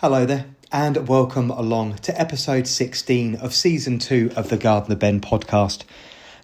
Hello there, and welcome along to episode 16 of season 2 of the Gardener Ben podcast.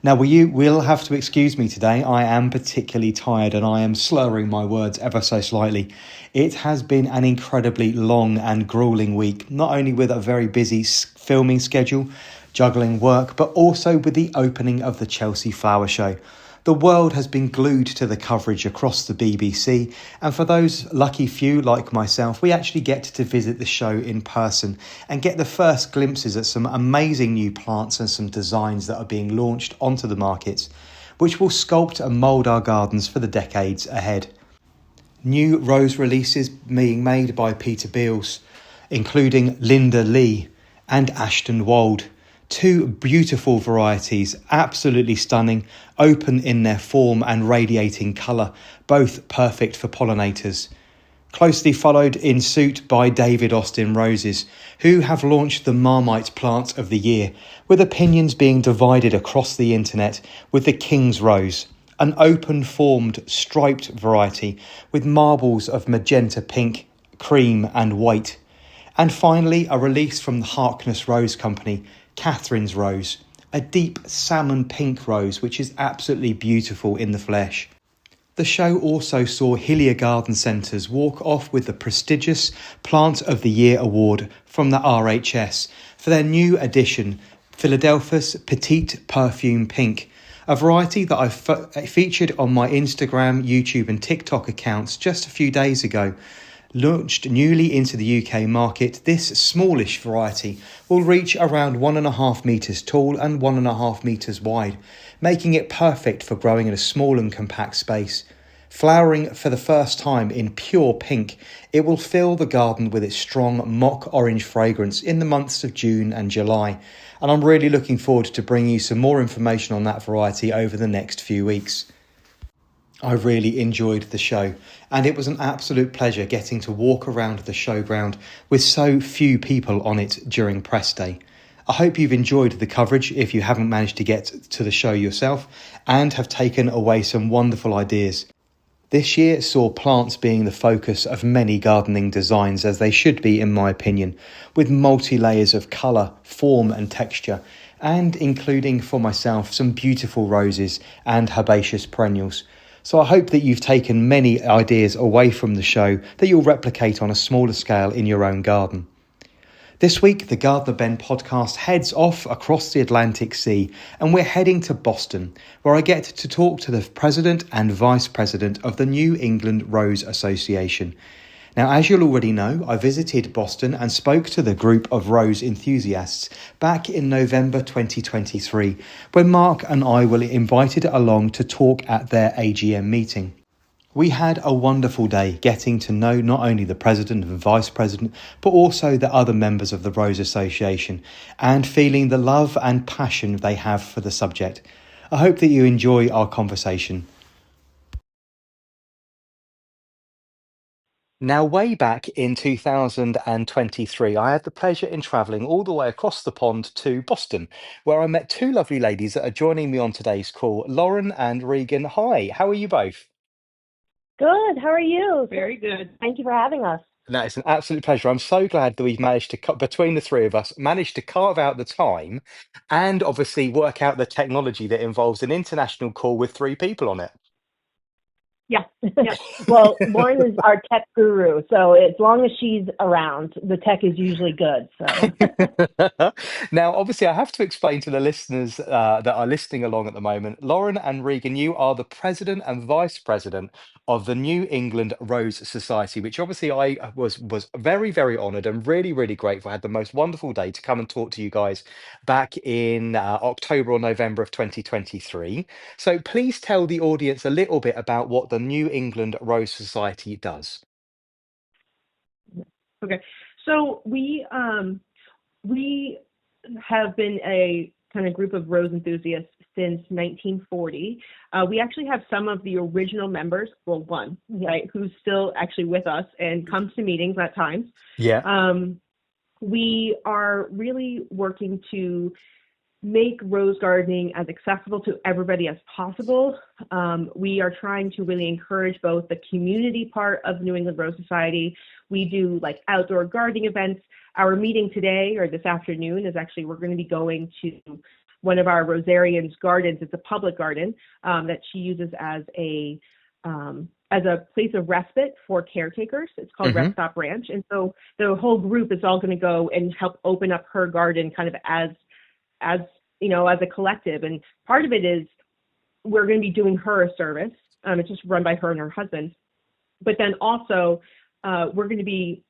Now, you will have to excuse me today. I am particularly tired and I am slurring my words ever so slightly. It has been an incredibly long and grueling week, not only with a very busy filming schedule, juggling work, but also with the opening of the Chelsea Flower Show. The world has been glued to the coverage across the BBC, and for those lucky few like myself, we actually get to visit the show in person and get the first glimpses at some amazing new plants and some designs that are being launched onto the markets, which will sculpt and mould our gardens for the decades ahead. New rose releases being made by Peter Beals, including Linda Lee and Ashton Wold. Two beautiful varieties, absolutely stunning, open in their form and radiating colour, both perfect for pollinators. Closely followed in suit by David Austin Roses, who have launched the Marmite Plant of the Year, with opinions being divided across the internet with the King's Rose, an open-formed striped variety with marbles of magenta pink, cream and white. And finally, a release from the Harkness Rose Company, Catherine's Rose, a deep salmon pink rose which is absolutely beautiful in the flesh. The show also saw Hillier Garden Centres walk off with the prestigious Plant of the Year award from the RHS for their new edition, Philadelphia's Petite Perfume Pink, a variety that I featured on my Instagram, YouTube and TikTok accounts just a few days ago. Launched newly into the UK market, this smallish variety will reach around 1.5 metres tall and 1.5 metres wide, making it perfect for growing in a small and compact space. Flowering for the first time in pure pink, it will fill the garden with its strong mock orange fragrance in the months of June and July, and I'm really looking forward to bringing you some more information on that variety over the next few weeks. I really enjoyed the show, and it was an absolute pleasure getting to walk around the showground with so few people on it during press day. I hope you've enjoyed the coverage if you haven't managed to get to the show yourself and have taken away some wonderful ideas. This year saw plants being the focus of many gardening designs, as they should be in my opinion, with multi-layers of colour, form and texture, and including for myself some beautiful roses and herbaceous perennials. So I hope that you've taken many ideas away from the show that you'll replicate on a smaller scale in your own garden. This week, the Gardener Ben podcast heads off across the Atlantic Sea, and we're heading to Boston, where I get to talk to the president and vice president of the New England Rose Association. Now, as you'll already know, I visited Boston and spoke to the group of rose enthusiasts back in November 2023, when Mark and I were invited along to talk at their AGM meeting. We had a wonderful day getting to know not only the president and vice president, but also the other members of the Rose Association, and feeling the love and passion they have for the subject. I hope that you enjoy our conversation. Now, way back in 2023, I had the pleasure in travelling all the way across the pond to Boston, where I met two lovely ladies that are joining me on today's call, Lauren and Regan. Hi, how are you both? Good. How are you? Very good. Thank you for having us. No, it's an absolute pleasure. I'm so glad that we've managed to, between the three of us, managed to carve out the time and obviously work out the technology that involves an international call with three people on it. Yeah. Well, Lauren is our tech guru, so as long as she's around, the tech is usually good. So Now, obviously, I have to explain to the listeners that are listening along at the moment. Lauren and Regan, you are the president and vice president of the New England Rose Society, which obviously I was very, very honoured and really, really grateful. I had the most wonderful day to come and talk to you guys back in October or November of 2023. So please tell the audience a little bit about what the New England Rose Society does. Okay. So we have been a kind of group of rose enthusiasts since 1940. We actually have some of the original members, well, one, right, who's still actually with us and comes to meetings at times. Yeah. We are really working to make rose gardening as accessible to everybody as possible. We are trying to really encourage both the community part of New England Rose Society. We do like outdoor gardening events. Our meeting today or this afternoon is actually, we're going to be going to one of our Rosarian's gardens. It's a public garden that she uses as a place of respite for caretakers. It's called Rest Stop Ranch. And so the whole group is all going to go and help open up her garden kind of as a collective. And part of it is we're going to be doing her a service. It's just run by her and her husband. But then also we're going to be,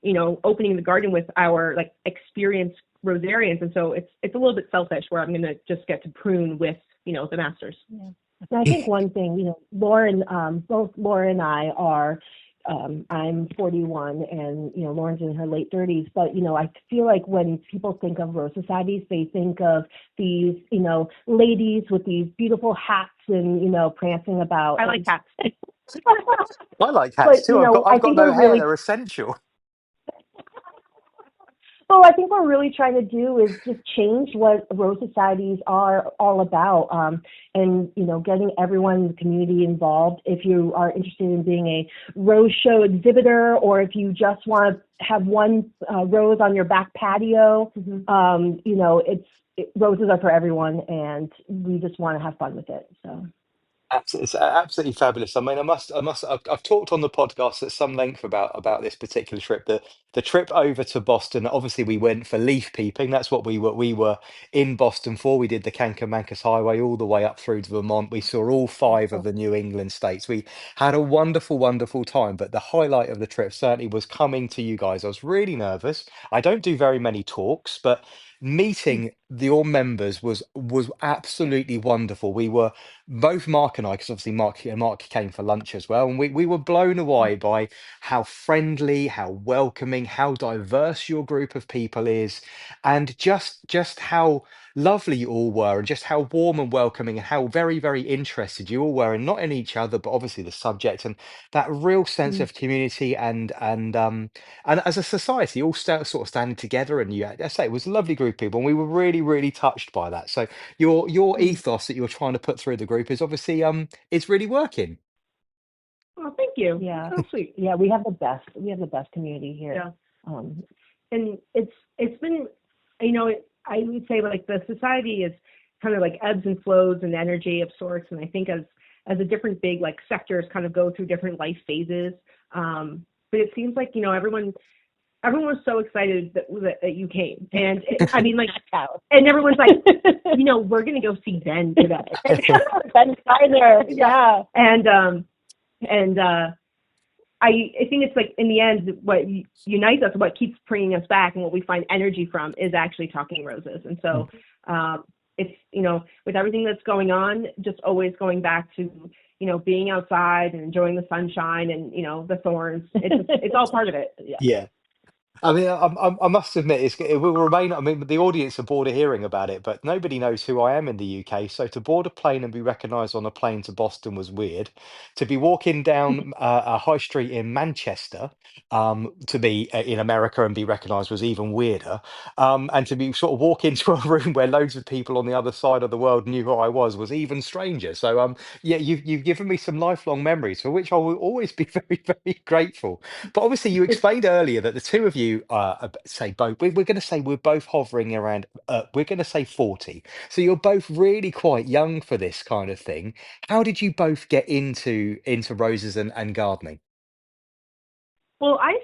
opening the garden with our like experienced Rosarians. And so it's a little bit selfish where I'm going to just get to prune with, the masters. Yeah. And I think one thing, Lauren, both Laura and I are, I'm 41 and, Lauren's in her late 30s. But, I feel like when people think of rose societies, they think of these, ladies with these beautiful hats and, prancing about. I like hats. I like hats too. I've got no hair. They're essential. Well, I think what we're really trying to do is just change what rose societies are all about, and getting everyone in the community involved. If you are interested in being a rose show exhibitor, or if you just want to have one rose on your back patio, roses are for everyone, and we just want to have fun with it. So. It's absolutely fabulous. I mean, I've talked on the podcast at some length about this particular trip. The trip over to Boston. Obviously, we went for leaf peeping. That's what we were in Boston for. We did the Kankomankas Highway all the way up through to Vermont. We saw all five of the New England states. We had a wonderful, wonderful time. But the highlight of the trip certainly was coming to you guys. I was really nervous. I don't do very many talks, but meeting your members was absolutely wonderful. We were both Mark and I, because obviously Mark came for lunch as well, and we were blown away by how friendly, how welcoming, how diverse your group of people is, and just how lovely you all were, and just how warm and welcoming, and how very, very interested you all were, and not in each other, but obviously the subject, and that real sense of community and as a society, all sort of standing together. And I say it was a lovely group of people, and we were really, really touched by that. So your ethos that you're trying to put through the group is obviously it's really working. Oh, thank you. Yeah. So sweet. Yeah, we have the best. We have the best community here. Yeah. And it's been, I would say like the society is kind of like ebbs and flows and energy of sorts. And I think as the different big like sectors kind of go through different life phases. But it seems like, everyone was so excited that you came. And and everyone's like, we're going to go see Ben today. Ben Steiner. Yeah. And I think it's like in the end, what unites us, what keeps bringing us back, and what we find energy from is actually talking roses. And so it's, with everything that's going on, just always going back to, being outside and enjoying the sunshine and, the thorns. It's all part of it. Yeah. I mean, I must admit, it will remain. I mean, the audience are bored of hearing about it, but nobody knows who I am in the UK. So to board a plane and be recognised on a plane to Boston was weird. To be walking down a high street in Manchester, to be in America and be recognised was even weirder. And to be sort of walk into a room where loads of people on the other side of the world knew who I was even stranger. So yeah, you've given me some lifelong memories for which I will always be very, very grateful. But obviously, you explained earlier that the two of you say both. We're going to say we're both hovering around. We're going to say 40. So you're both really quite young for this kind of thing. How did you both get into roses and gardening? Well, I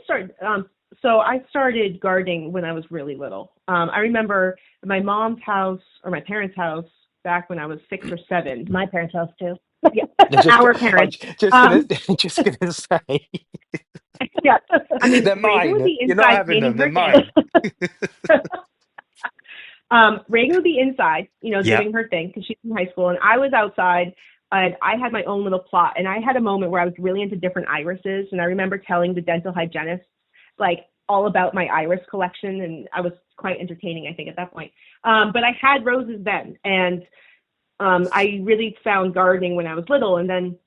started gardening when I was really little. I remember my mom's house or my parents' house back when I was 6 or 7. My parents' house too. Yeah, our parents. Just gonna say. Yeah, I mean, They're Reagan would mine. be You're not inside having them. painting They're her thing. mine. Reagan would be inside, Yeah. doing her thing because she's in high school, and I was outside. And I had my own little plot, and I had a moment where I was really into different irises, and I remember telling the dental hygienist like all about my iris collection, and I was quite entertaining, I think, at that point. But I had roses then, and I really found gardening when I was little, and then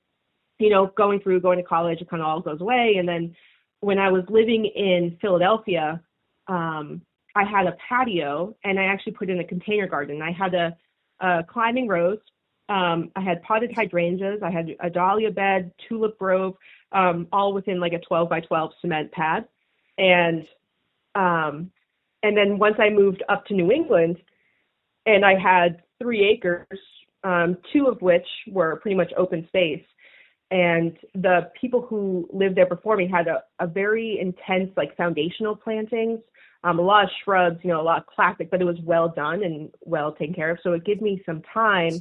going to college, it kind of all goes away. And then when I was living in Philadelphia, I had a patio, and I actually put in a container garden. I had climbing rose. I had potted hydrangeas. I had a dahlia bed, tulip grove, all within like a 12 by 12 cement pad. And then once I moved up to New England, and I had 3 acres, 2 of which were pretty much open space. And the people who lived there before me had a very intense, like, foundational plantings, a lot of shrubs, a lot of classic, but it was well done and well taken care of. So it gave me some time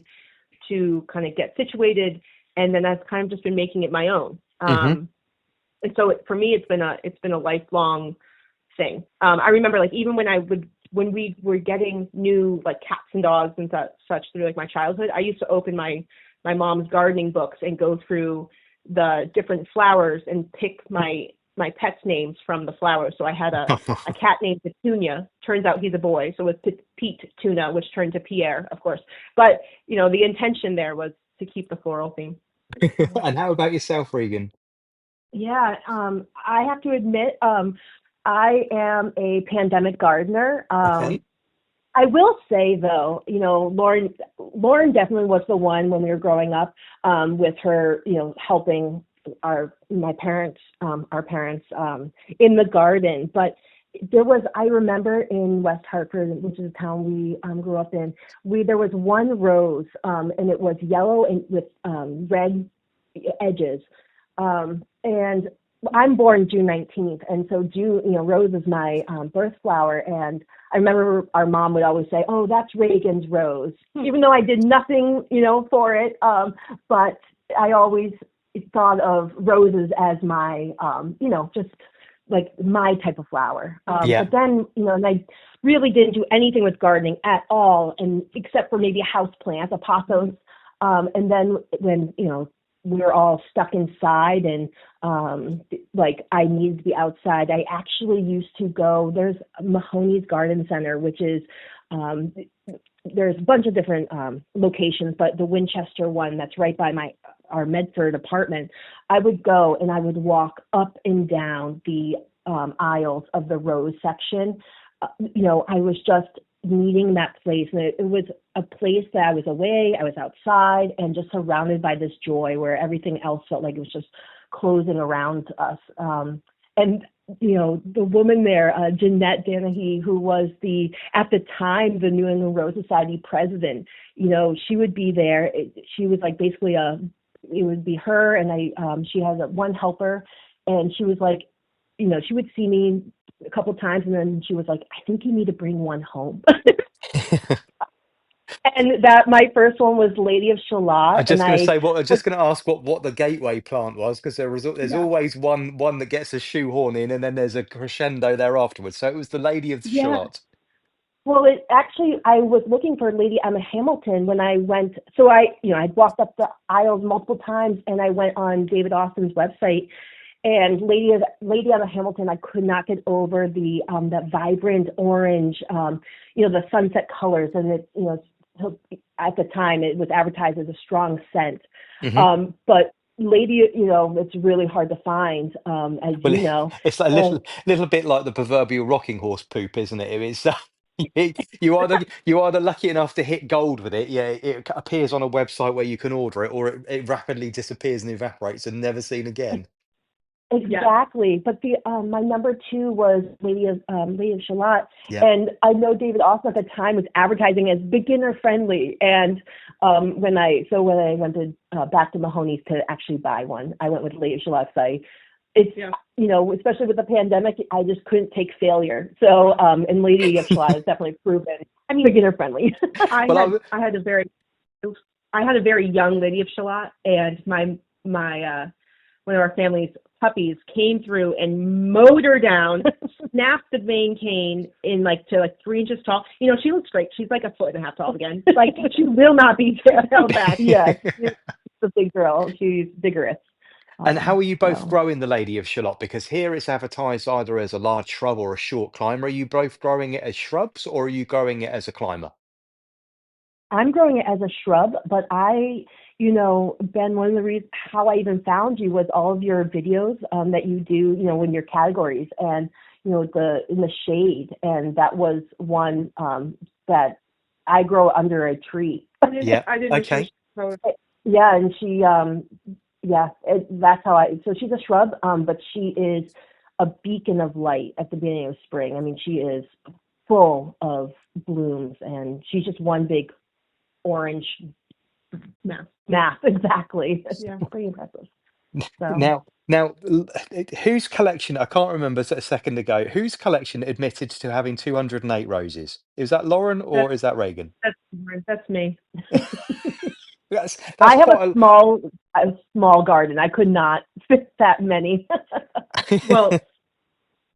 to kind of get situated, and then I've kind of just been making it my own. And so for me, it's been a lifelong thing. I remember, like, even when we were getting new, like, cats and dogs and such through, like, my childhood, I used to open my mom's gardening books and go through the different flowers and pick my pets' names from the flowers. So I had a cat named Petunia. Turns out he's a boy, so it was Pete Tuna, which turned to Pierre, of course. But the intention there was to keep the floral theme. And how about yourself, Regan? Yeah, I have to admit, I am a pandemic gardener. Okay. I will say though, Lauren definitely was the one when we were growing up, with her, helping our parents in the garden. But I remember in West Hartford, which is a town we grew up in, there was one rose, and it was yellow and with red edges. And I'm born June 19th, and so rose is my birth flower. And I remember our mom would always say, "Oh, that's Reagan's rose," even though I did nothing, for it. But I always thought of roses as my, just like my type of flower. Yeah. But then, and I really didn't do anything with gardening at all, and except for maybe a house plant, a pothos. And then when, we were all stuck inside and like I needed to be outside, I actually used to go, there's Mahoney's Garden Center, which is, there's a bunch of different locations, but the Winchester one that's right by our Medford apartment, I would go and I would walk up and down the aisles of the rose section. I was just needing that place, and it was a place that I was away, I was outside, and just surrounded by this joy where everything else felt like it was just closing around us. And the woman there, Jeanette Danahy, who was at the time the New England Rose Society president, she would be there. She was like basically it would be her, and she has one helper, and she was like, she would see me a couple times, and then she was like, "I think you need to bring one home." And that my first one was Lady of Shalott, I'm and just going to say I'm just going to ask what the gateway plant was, because there's yeah, always one that gets a shoehorn in, and then there's a crescendo there afterwards. So it was the Lady of yeah. Shalott. Well, I was looking for Lady Emma Hamilton when I went. So I'd walked up the aisles multiple times, and I went on David Austin's website. And Lady Emma Hamilton, I could not get over that vibrant orange, the sunset colors, and it, at the time it was advertised as a strong scent. But Lady, it's really hard to find, as Well, you know. it's like a And little bit like the proverbial rocking horse poop, isn't it? It's you either lucky enough to hit gold with it, yeah, it appears on a website where you can order it, or it rapidly disappears and evaporates and never seen again. exactly, but my number 2 was Lady of Shalott, Yeah. and I know David Austin at the time was advertising as beginner friendly. And when I went to back to Mahoney's to actually buy one, I went with Lady of Shalott. Especially with the pandemic, I just couldn't take failure. So and Lady of Shalott is definitely proven. I mean, beginner friendly. I had a very young Lady of Shalott, and my one of our family's puppies came through and mowed her down, snapped the main cane to 3 inches tall. She looks great. She's like 1.5 feet tall again. Like, she will not be held back. Yeah, she's a big girl. She's vigorous. And how are you both So growing the Lady of Shalott? Because here it's advertised either as a large shrub or a short climber. Are you both growing it as shrubs, or are you growing it as a climber? I'm growing it as a shrub, but Ben, one of the reasons how I even found you was all of your videos that you do, in your categories, and in the shade, and that was one that I grow under a tree. Yeah. I didn't Okay. Yeah, and she that's how so she's a shrub, but she is a beacon of light at the beginning of spring. I mean, she is full of blooms, and she's just one big orange mass. Exactly. Yeah. It's pretty impressive. So Now, whose collection? I can't remember a second ago. Whose collection admitted to having 208 roses? Is that Lauren That's or is that Reagan? that's me. That's I have quite a small garden. I could not fit that many. a. Well,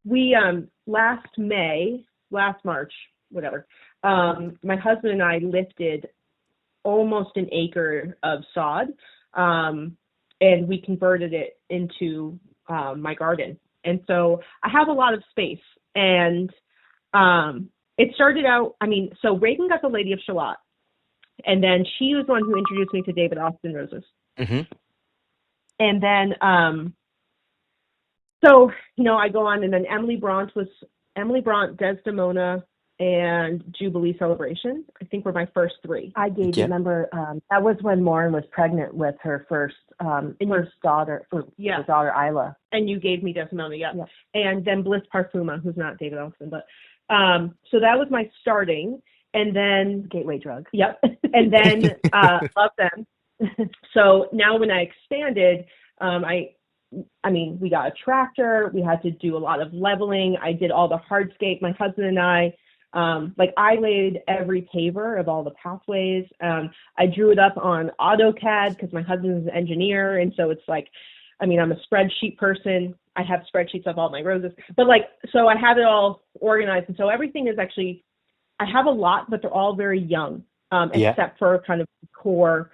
we last March, whatever. My husband and I lifted almost an acre of sod, and we converted it into my garden. And so I have a lot of space. And it started out, I mean, so Reagan got the Lady of Shalott, and then she was the one who introduced me to David Austin roses. Hmm. And then, so, I go on, and then Emily Bront, Desdemona, and Jubilee Celebration, I think, were my first three. I gave Yeah. remember that was when Lauren was pregnant with her first daughter, her daughter Isla. And you gave me Desdemona, yeah. Yeah. And then Bliss Parfuma, who's not David Austin, but so that was my starting. And then Gateway drug. Yep. And then love them. So now when I expanded, I mean, we got a tractor. We had to do a lot of leveling. I did all the hardscape. My husband and I laid every paver of all the pathways. I drew it up on AutoCAD because my husband's an engineer. And so it's like, I mean, I'm a spreadsheet person. I have spreadsheets of all my roses. But so I have it all organized. And so everything is actually, I have a lot, but they're all very young, except for kind of core,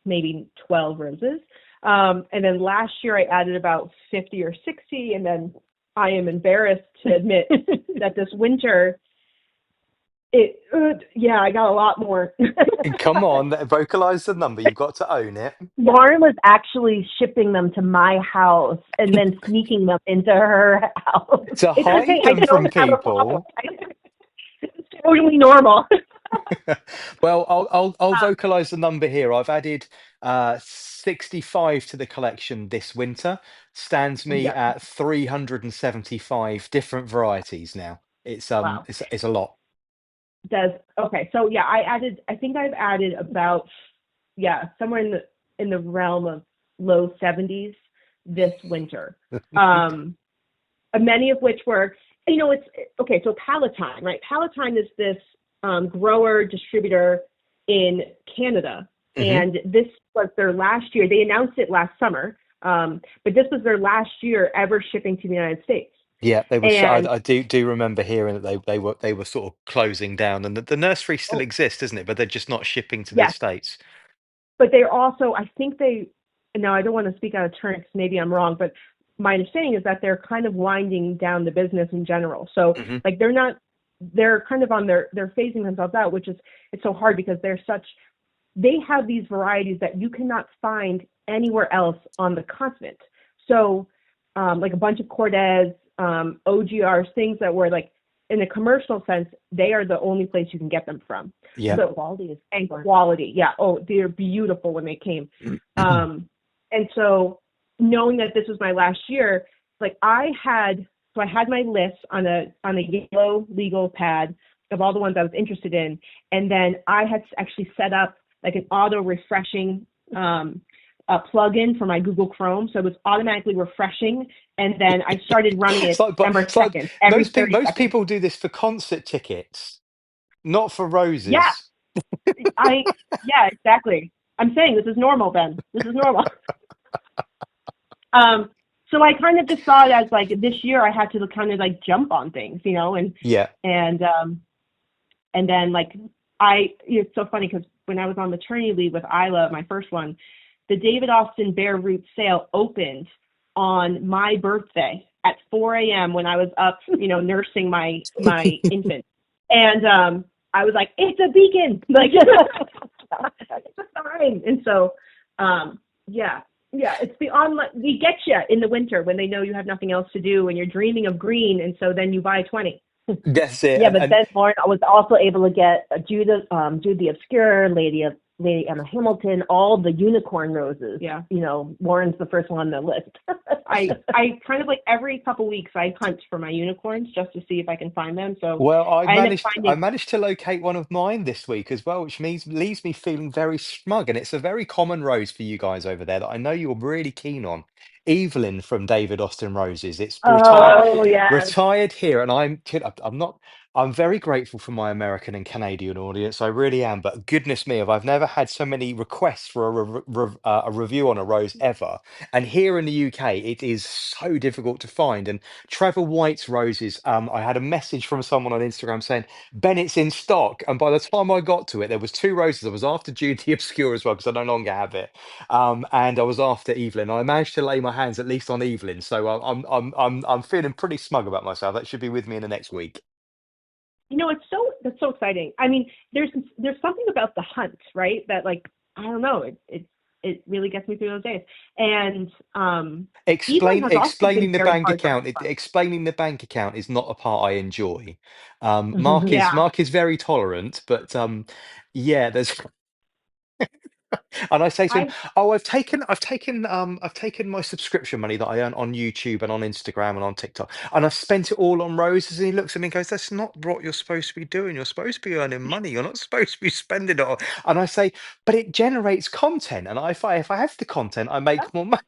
maybe 12 roses. And then last year I added about 50 or 60. And then I am embarrassed to admit that this winter, I got a lot more. Come on, vocalize the number. You've got to own it. Lauren was actually shipping them to my house and then sneaking them into her house. To hide them from people. It's totally normal. Well, I'll vocalize the number here. I've added 65 to the collection this winter. Stands me Yeah. at 375 different varieties now. It's Wow. it's a lot. Okay, so yeah, I think I've added about somewhere in the realm of low 70s this winter. Many of which were, it's okay. So Palatine, right? Palatine is this grower distributor in Canada, and this was their last year. They announced it last summer, but this was their last year ever shipping to the United States. Yeah, they were. And I do remember hearing that they were sort of closing down, and the nursery still exists, isn't it? But they're just not shipping to the yes, States. but they're also, I think now I don't want to speak out of turn because maybe I'm wrong, but my understanding is that they're kind of winding down the business in general. So like they're kind of they're phasing themselves out, which is, it's so hard because they have these varieties that you cannot find anywhere else on the continent. So like a bunch of Cordes, OGRs, things that were like, in a commercial sense, they are the only place you can get them from. Yeah. The quality is quality. Yeah. Oh, they're beautiful when they came. And so knowing that this was my last year, like I had my list on a yellow legal pad of all the ones I was interested in. And then I had actually set up like an auto refreshing a plugin for my Google Chrome, so it was automatically refreshing, and then I started running it December 2nd. Most people do this for concert tickets, not for roses. Yeah, exactly. I'm saying this is normal, Ben. This is normal. So I kind of just saw it as like this year I had to kind of like jump on things, and then like it's so funny because when I was on maternity leave with Isla, my first one, the David Austin Bare Root sale opened on my birthday at 4 a.m. when I was up, nursing my infant. And I was like, it's a beacon. Like, it's a sign. And so, it's beyond, we get you in the winter when they know you have nothing else to do and you're dreaming of green. And so then you buy 20. That's it. Yeah, but And then Lauren was also able to get Jude the Obscure, Lady Emma Hamilton, all the unicorn roses. Yeah. Lauren's the first one on the list. I kind of like every couple weeks I hunt for my unicorns just to see if I can find them. So well, I end up I finding. managed to locate one of mine this week as well, which means leaves me feeling very smug. And it's a very common rose for you guys over there that I know you're really keen on. Evelyn from David Austin Roses. It's retired Oh yes. retired here, and I'm not. I'm very grateful for my American and Canadian audience. I really am. But goodness me, I've never had so many requests for a review on a rose ever. And here in the UK, it is so difficult to find. And Trevor White's roses. I had a message from someone on Instagram saying, "Ben, it's in stock." And by the time I got to it, there was two roses. I was after Jude the Obscure as well because I no longer have it, and I was after Evelyn. I managed to lay my hands at least on Evelyn, so I'm feeling pretty smug about myself. That should be with me in the next week. It's that's so exciting. I mean, there's something about the hunt, right? That like I don't know, it really gets me through those days. And Evelyn has also been very hard to Explaining the bank account is not a part I enjoy. find. Yeah, Mark is very tolerant, but yeah, there's and I say to him, I "Oh, I've taken my subscription money that I earn on YouTube and on Instagram and on TikTok, and I've spent it all on roses." And he looks at me and goes, "That's not what you're supposed to be doing. You're supposed to be earning money. You're not supposed to be spending it all." And I say, "But it generates content, and if I have the content, I make more money."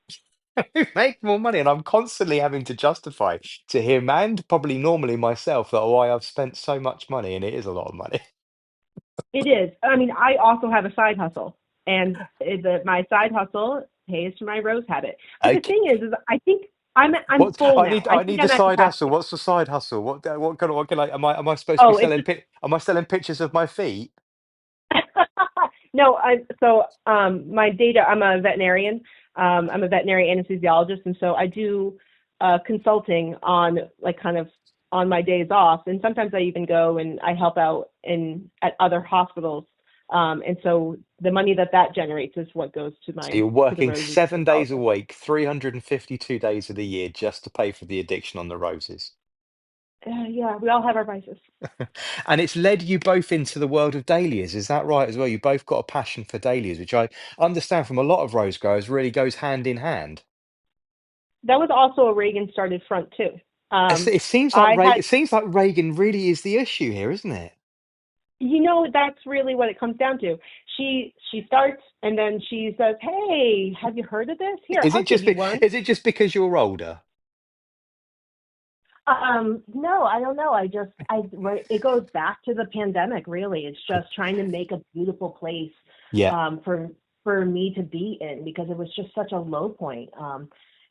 I make more money, and I'm constantly having to justify to him and probably normally myself that why I've spent so much money, and it is a lot of money. It is. I mean, I also have a side hustle, and my side hustle pays for my rose habit. But the thing is I think I'm What full now. I I think need the I'm at side hustle. capacity. What's the side hustle? What can I am I supposed to be Oh, it's selling am I selling pictures of my feet? no. My data. I'm a veterinarian. I'm a veterinary anesthesiologist, and so I do consulting on like kind of on my days off, and sometimes I even go and I help out in at other hospitals. And so the money that generates is what goes to So you're the working roses and the 7 days a scholarships. week, 352 days of the year just to pay for the addiction on the roses. Yeah, we all have our vices. And it's led you both into the world of dahlias, is that right as well? You both got a passion for dahlias, which I understand from a lot of rose growers really goes hand in hand. That was also a Reagan started front too. It seems like I had, Reagan really is the issue here, isn't it? that's really what it comes down to. She starts and then she says, "Hey, have you heard of this? Here, I'll give you one." Is it just because you're older? No, I don't know. Right, it goes back to the pandemic, really. It's just trying to make a beautiful place Yeah. for me to be in because it was just such a low point.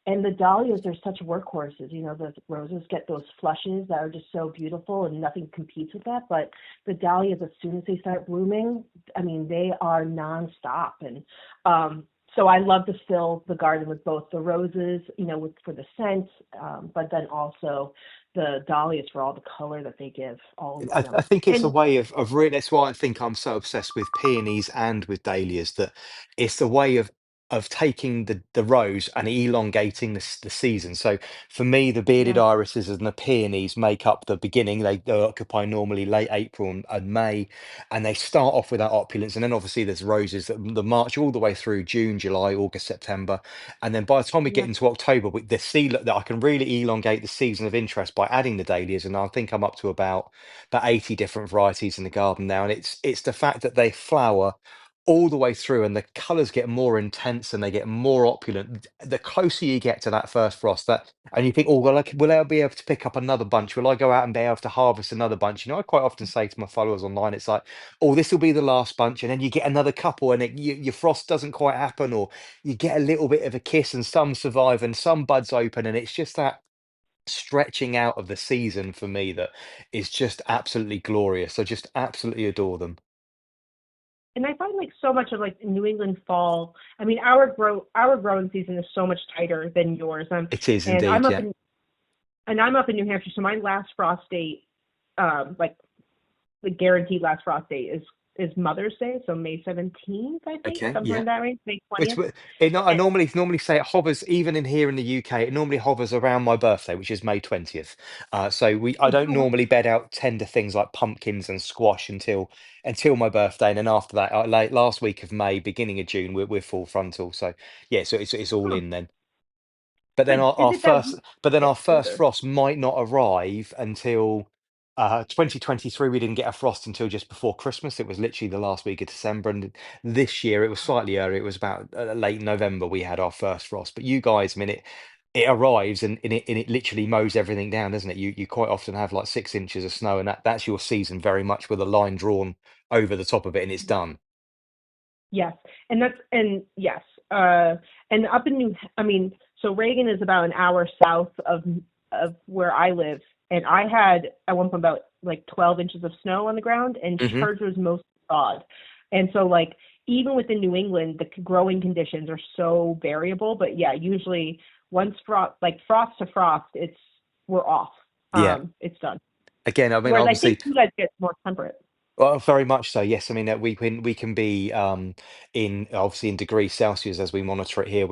And the dahlias are such workhorses. The roses get those flushes that are just so beautiful and nothing competes with that. But the dahlias, as soon as they start blooming, I mean, they are nonstop. And so I love to fill the garden with both the roses, for the scent, but then also the dahlias for all the color that they give. I think it's a And way of really. That's why I think I'm so obsessed with peonies and with dahlias. That it's a way of taking the rose and elongating the season. So for me, the bearded yeah, irises and the peonies make up the beginning. They occupy normally late April and May, and they start off with that opulence. And then obviously there's roses that march all the way through June, July, August, September, and then by the time we get yeah, into October, with the sea that I can really elongate the season of interest by adding the dahlias. And I think I'm up to about 80 different varieties in the garden now. And it's the fact that they flower all the way through and the colors get more intense and they get more opulent. The closer you get to that first frost, that and you think, oh well, will I be able to pick up another bunch? Will I go out and be able to harvest another bunch? I quite often say to my followers online, it's like, oh, this will be the last bunch, and then you get another couple, and your frost doesn't quite happen, or you get a little bit of a kiss, and some survive, and some buds open, and it's just that stretching out of the season for me that is just absolutely glorious. I just absolutely adore them. and I find like so much of like New England fall. I mean, our growing season is so much tighter than yours. It is And indeed, yeah. I'm up in New Hampshire, so my last frost date, like the guaranteed last frost date is is Mother's Day, so May 17th, I think, Okay, somewhere yeah. in that range, May It's 20th. I normally say it hovers even in here in the UK. It normally hovers around my birthday, which is May 20th. So I don't normally bed out tender things like pumpkins and squash until my birthday, and then after that, late last week of May, beginning of June, we're full frontal. So yeah, so it's all Oh, in then. But then good. Is it that we get our first older? frost might not arrive until 2023. We didn't get a frost until just before Christmas. It was literally the last week of December, and this year it was slightly earlier. It was about late November we had our first frost. But you guys, I mean, it arrives and it literally mows everything down, doesn't it? You quite often have like 6 inches of snow, and that's your season very much with a line drawn over the top of it, and it's done. Yes, and yes, and up in I mean, so Reagan is about an hour south of where I live, and I had at one point about like 12 inches of snow on the ground, and Hmm. hers was mostly thawed, and so like even within New England, the growing conditions are so variable. But yeah, usually once frost to frost, we're off. Yeah. It's done. Again, I mean, Whereas I think obviously. you guys get more temperate. Well, very much so. Yes, I mean we can be in obviously in degrees Celsius as we monitor it here.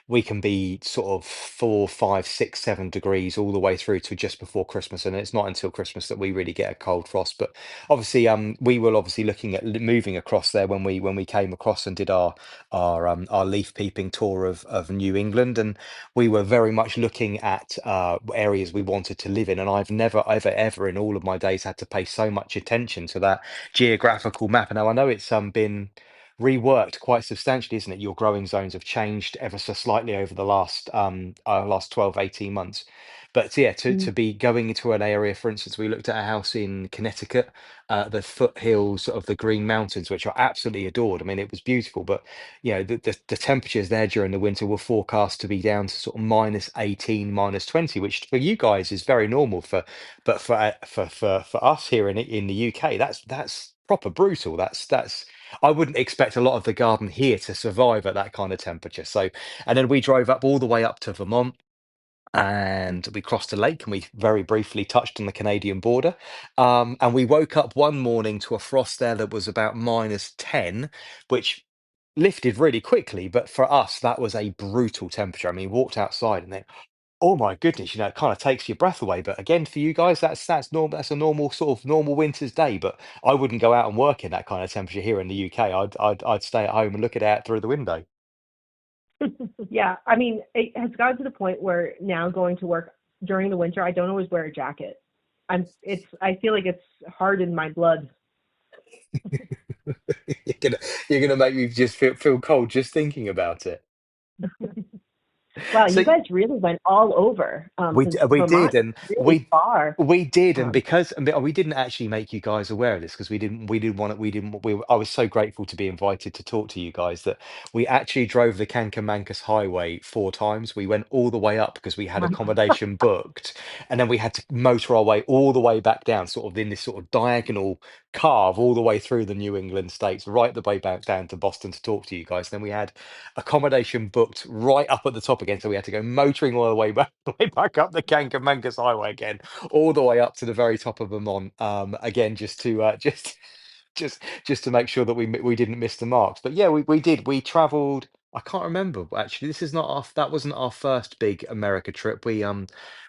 We can be sort of 4, 5, 6, 7 degrees all the way through to just before Christmas, and it's not until Christmas that we really get a cold frost. But obviously, we were obviously looking at moving across there when we came across and did our leaf peeping tour of New England, and we were very much looking at areas we wanted to live in. And I've never, ever in all of my days had to pay so much attention to that geographical map. And now I know it's been reworked quite substantially, isn't it? Your growing zones have changed ever so slightly over the last 12, 18 months. But yeah, to be going into an area, for instance, we looked at a house in Connecticut, the foothills of the Green Mountains, which are absolutely adored. I mean, it was beautiful, but the temperatures there during the winter were forecast to be down to sort of -18, -20, which for you guys is very normal but for us here in the UK, that's proper brutal. That's I wouldn't expect a lot of the garden here to survive at that kind of temperature. So, and then we drove up all the way up to Vermont, and we crossed a lake, and we very briefly touched on the Canadian border. And we woke up one morning to a frost there that was about -10, which lifted really quickly. But for us, that was a brutal temperature. I mean, walked outside and then, oh my goodness, it kind of takes your breath away. But again, for you guys, that's normal. That's a normal sort of normal winter's day. But I wouldn't go out and work in that kind of temperature here in the UK. I'd stay at home and look at it out through the window. Yeah, I mean, it has gotten to the point where now going to work during the winter, I don't always wear a jacket. I feel like it's hard in my blood. You're gonna you're gonna make me just feel cold just thinking about it. Wow, So you guys really went all over, because we did, Vermont and is really far. we did, and Um, because and we didn't actually make you guys aware of this because we didn't want it. We didn't. I was so grateful to be invited to talk to you guys that we actually drove the Kankamankas Highway 4 times. We went all the way up because we had accommodation booked, and then we had to motor our way all the way back down, sort of in this sort of diagonal carve all the way through the New England states, right the way back down to Boston to talk to you guys. Then we had accommodation booked right up at the top again, so we had to go motoring all the way back, way back up the Kankamankas Highway again, all the way up to the very top of Vermont. Again, just to just to make sure that we didn't miss the marks. But yeah, we did. We travelled. I can't remember actually. This is not our that wasn't our first big America trip.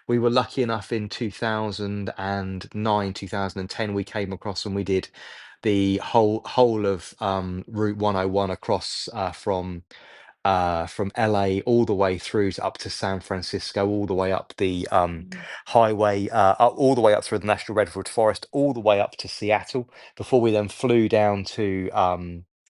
We were lucky enough in 2009, 2010. We came across and we did the whole of Route 101 across from LA all the way through up to San Francisco, all the way up the highway, all the way up through the National Redwood Forest, all the way up to Seattle, before we then flew down to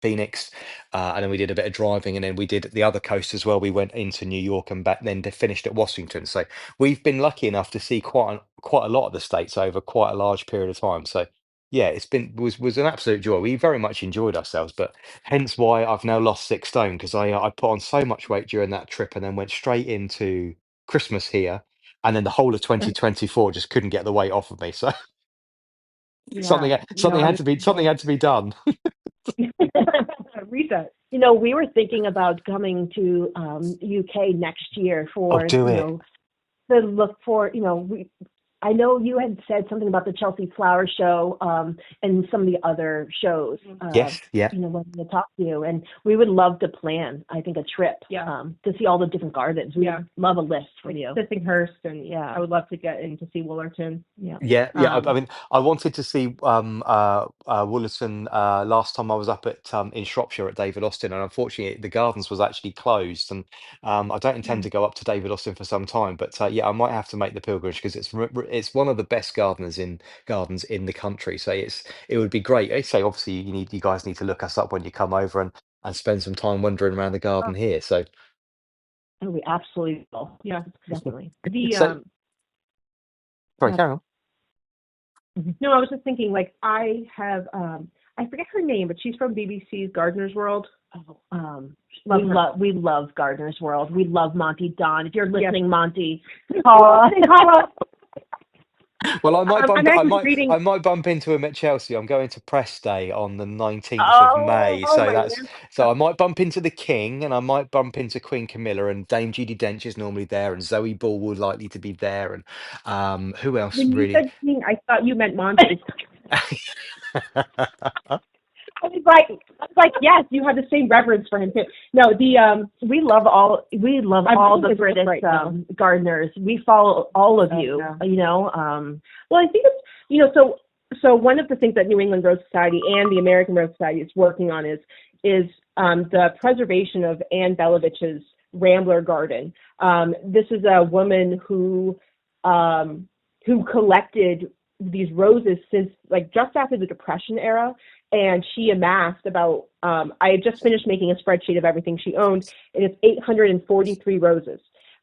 Phoenix, and then we did a bit of driving, and then we did the other coast as well. We went into New York and back, then finished at Washington. So we've been lucky enough to see quite a lot of the states over quite a large period of time. So yeah, was an absolute joy. We very much enjoyed ourselves, but hence why I've now lost 6 stone because I put on so much weight during that trip and then went straight into Christmas here, and then the whole of 2024 just couldn't get the weight off of me. So yeah, no, something had to be done. reset. We were thinking about coming to UK next year Oh, for, do it. to look for, I know you had said something about the Chelsea Flower Show and some of the other shows. Yes, yeah. When we talk to you, and we would love to plan, I think, a trip to see all the different gardens. We would love a list for you. Sissinghurst, and I would love to get in to see Woolerton. Yeah. I mean, I wanted to see Woolerton last time I was up at in Shropshire at David Austin, and unfortunately the gardens was actually closed. And I don't intend to go up to David Austin for some time, but I might have to make the pilgrimage because it's one of the best gardens in the country. So it would be great. I say obviously you guys need to look us up when you come over and spend some time wandering around the garden here. So we absolutely will. Yeah, definitely. Sorry, carry on. No, I was just thinking, like, I have, I forget her name, but she's from BBC's Gardener's World. We love Gardener's World. We love Monty Don. If you're listening, Monty, call us. Well, I might bump into him at Chelsea. I'm going to press day on the 19th of May, so I might bump into the King, and I might bump into Queen Camilla, and Dame Judi Dench is normally there, and Zoe Ball would likely to be there, and who else when really? You said King, I thought you meant Monty. I was like, yes, you have the same reverence for him too. No, we love all the British gardeners. We follow all of you. Well, I think it's so one of the things that New England Rose Society and the American Rose Society is working on is the preservation of Anne Belovich's Rambler Garden. This is a woman who collected these roses since just after the Depression era, and she amassed about I had just finished making a spreadsheet of everything she owned, and it's 843 roses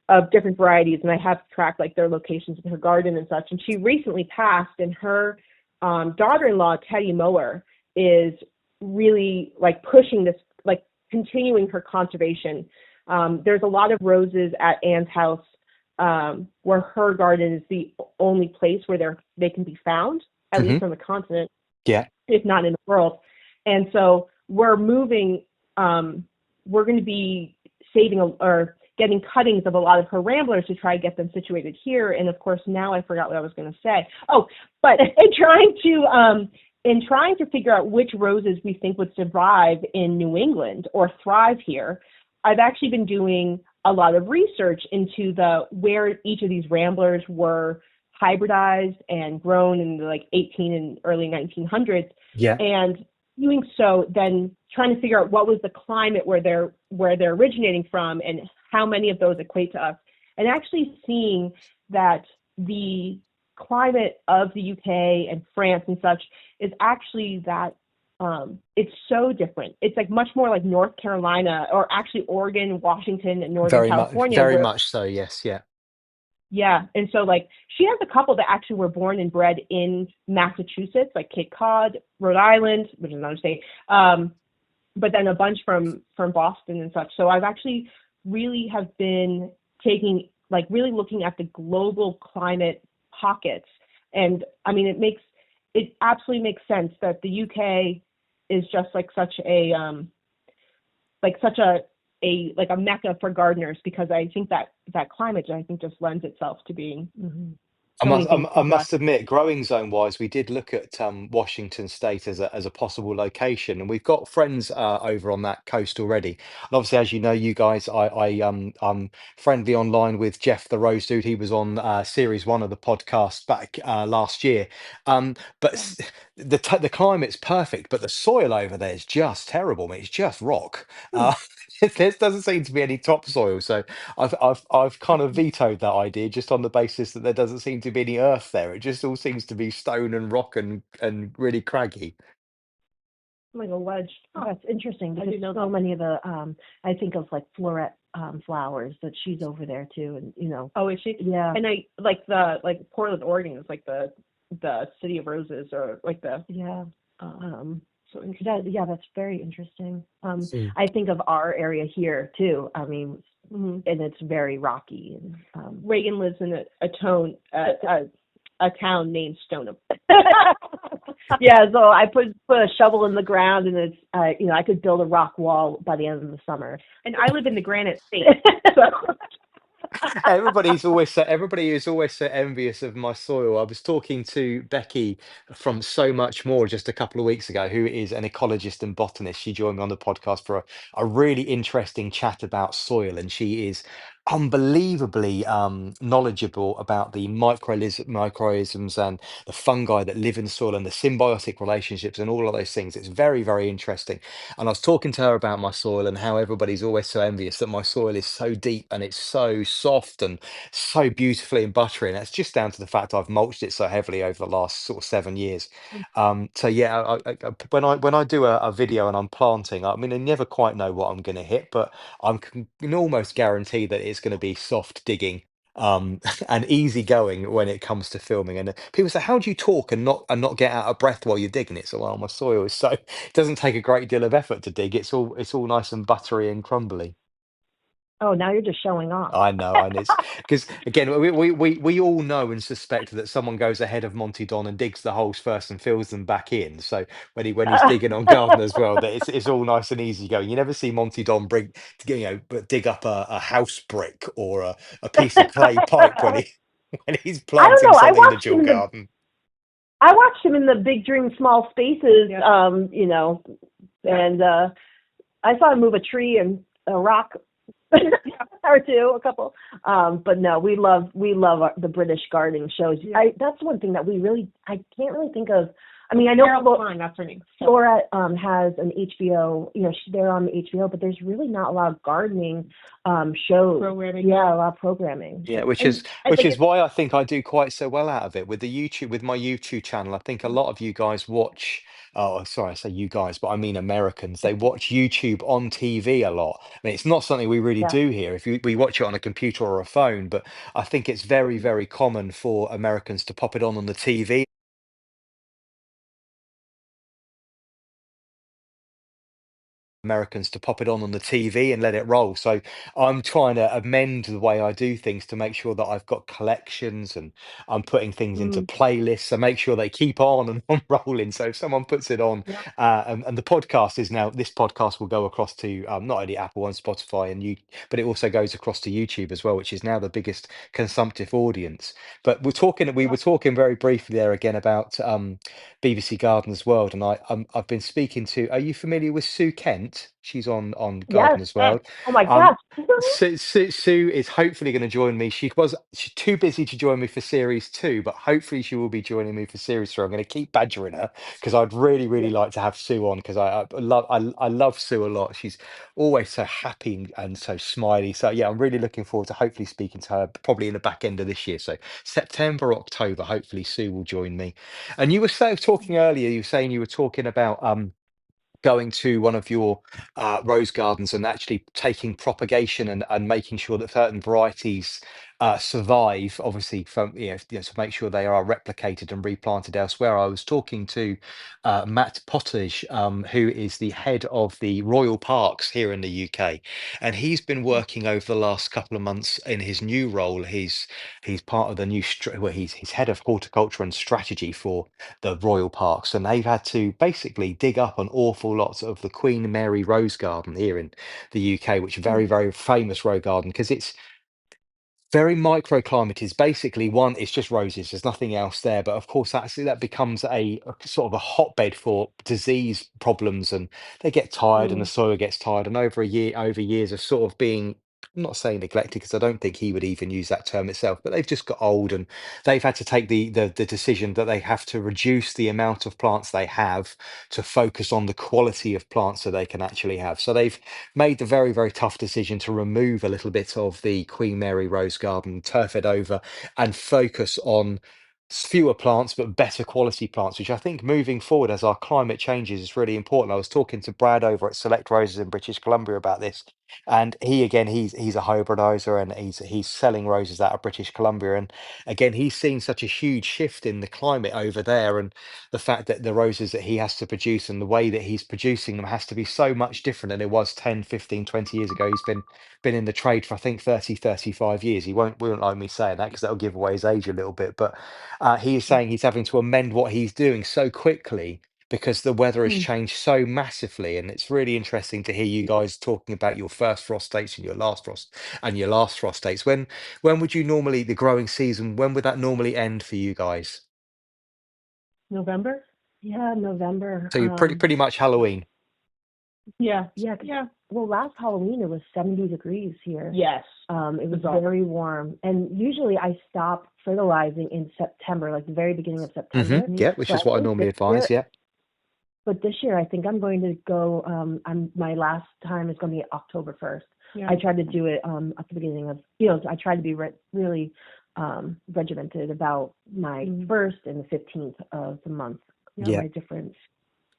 of different varieties, and I have tracked their locations in her garden and such. And she recently passed, and her daughter-in-law Teddy Mower is really pushing this, continuing her conservation. There's a lot of roses at Anne's house where her garden is the only place where they can be found, at least on the continent, if not in the world. And so we're moving, we're going to be saving or getting cuttings of a lot of her ramblers to try to get them situated here. And of course, now I forgot what I was going to say. Oh, but in trying to figure out which roses we think would survive in New England or thrive here, I've actually been doing a lot of research into where each of these ramblers were hybridized and grown in the 18 and early 1900s. Yeah. And doing so, then trying to figure out what was the climate where they're originating from and how many of those equate to us. And actually seeing that the climate of the UK and France and such is actually that it's so different. It's much more like North Carolina, or actually Oregon, Washington, and Northern California. Very much so, yes, yeah. Yeah, and so she has a couple that actually were born and bred in Massachusetts, like Cape Cod, Rhode Island, which is another state, but then a bunch from Boston and such. So I've actually really have been taking, really looking at the global climate pockets. And I mean, it absolutely makes sense that the UK is just such a mecca for gardeners, because I think that climate, I think, just lends itself to being. I must admit, growing zone wise, we did look at Washington State as a possible location, and we've got friends over on that coast already. And obviously, as you know, you guys, I'm friendly online with Jeff the Rose Dude. He was on series 1 of the podcast back last year. But the climate's perfect, but the soil over there is just terrible. I mean, it's just rock. There doesn't seem to be any topsoil, so I've kind of vetoed that idea just on the basis that there doesn't seem to be any earth there. It just all seems to be stone and rock and really craggy. Like a ledge. Oh, that's interesting, because so many of the I think of floret flowers that she's over there too, and Oh, is she? Yeah. And I Portland, Oregon is the city of roses, or So that's very interesting. I think of our area here too. I mean, and it's very rocky. And Reagan lives in a town named Stoneham. Yeah, so I put a shovel in the ground, and it's I could build a rock wall by the end of the summer. And I live in the Granite State. So. Everybody is always so envious of my soil. I was talking to Becky from So Much More just a couple of weeks ago, who is an ecologist and botanist. She joined me on the podcast for a really interesting chat about soil, and she is unbelievably knowledgeable about the microisms and the fungi that live in soil and the symbiotic relationships and all of those things. It's very, very interesting. And I was talking to her about my soil and how everybody's always so envious that my soil is so deep and it's so soft and so beautifully and buttery. And that's just down to the fact I've mulched it so heavily over the last sort of 7 years. So yeah, when I do a video and I'm planting, I mean, I never quite know what I'm going to hit, but can almost guarantee that it's going to be soft digging and easy going when it comes to filming. And people say, "How do you talk and not get out of breath while you're digging?" It's well, my soil is so it doesn't take a great deal of effort to dig. It's all nice and buttery and crumbly. Oh, now you're just showing off. I know, and it's because again, we all know and suspect that someone goes ahead of Monty Don and digs the holes first and fills them back in. So when he's digging on garden as well, that it's all nice and easy going. You never see Monty Don but dig up a house brick or a piece of clay pipe when he when he's I don't planting know. something in the dual garden. I watched him in the Big Dream Small Spaces, Yeah. and I saw him move a tree and a rock or two, a couple. But no, we love the British gardening shows. Yeah. That's one thing that I can't really think of. I mean, I know Carol Klein, that's her name. Flora has an HBO, they're on the HBO, but there's really not a lot of gardening shows. Programming. Yeah, a lot of programming. Yeah, which And is I which think is why I think I do quite so well out of it with my YouTube channel. I think a lot of you guys watch. Oh, sorry, I say you guys, but I mean Americans. They watch YouTube on TV a lot. I mean, it's not something we really Yeah. do here. We watch it on a computer or a phone, but I think it's very, very common for Americans to pop it on the TV. Americans to pop it on the TV and let it roll. So I'm trying to amend the way I do things to make sure that I've got collections and I'm putting things into Mm, playlists. So make sure they keep on and on rolling. So if someone puts it on, yeah. and the podcast is now this podcast will go across to not only Apple and Spotify and you, but it also goes across to YouTube as well, which is now the biggest consumptive audience. But we were talking very briefly there again about BBC Gardeners World, and I've been speaking to. Are you familiar with Sue Kent? She's on yes. Gardeners World. Oh my Um, gosh. Sue is hopefully going to join me. She's too busy to join me for series two, but hopefully she will be joining me for series three. I'm going to keep badgering her because I'd really Yeah. really like to have Sue on because I love Sue a lot. She's always so happy and so smiley. So yeah, I'm really looking forward to hopefully speaking to her probably in the back end of this year. So September, October, hopefully Sue will join me. And you were talking earlier, you were saying you were talking about going to one of your rose gardens and actually taking propagation and making sure that certain varieties survive, obviously, to make sure they are replicated and replanted elsewhere. I was talking to Matt Pottage, who is the head of the Royal Parks here in the UK, and he's been working over the last couple of months in his new role. He's part of the he's head of horticulture and strategy for the royal parks, and they've had to basically dig up an awful lot of the Queen Mary Rose Garden here in the UK, which is a very, Mm, very famous rose garden because it's very microclimate. Is basically one, it's just roses, there's nothing else there. But of course, actually, that becomes a sort of a hotbed for disease problems, and they get tired, and the mm, soil gets tired. And over years of sort of being, I'm not saying neglected because I don't think he would even use that term itself, but they've just got old and they've had to take the decision that they have to reduce the amount of plants they have to focus on the quality of plants that they can actually have. So they've made the very, very tough decision to remove a little bit of the Queen Mary Rose Garden, turf it over, and focus on fewer plants but better quality plants, which I think moving forward as our climate changes is really important. I was talking to Brad over at Select Roses in British Columbia about this, and he's a hybridizer and he's selling roses out of British Columbia, and again he's seen such a huge shift in the climate over there, and the fact that the roses that he has to produce and the way that he's producing them has to be so much different than it was 10, 15, 20 years ago. He's been in the trade for I think 30, 35 years. He won't like me saying that because that'll give away his age a little bit, but he is saying he's having to amend what he's doing so quickly because the weather has Mm. changed so massively. And it's really interesting to hear you guys talking about your first frost dates and your last frost dates. When would you normally, the growing season, when would that normally end for you guys? November. Yeah, November. So you're pretty much Halloween. Yeah. Yeah, 'cause, Yeah. well, last Halloween it was 70 degrees here. Yes. It was Bizarre. very warm, and usually I stop fertilizing in September, like the very beginning of September. Yeah, which But is I what I think normally advise. Yeah. this year I think I'm going to go. My last time is going to be October 1st. Yeah. I tried to do it at the beginning of, I try to be really regimented about my first and the 15th of the month. Yeah. My different.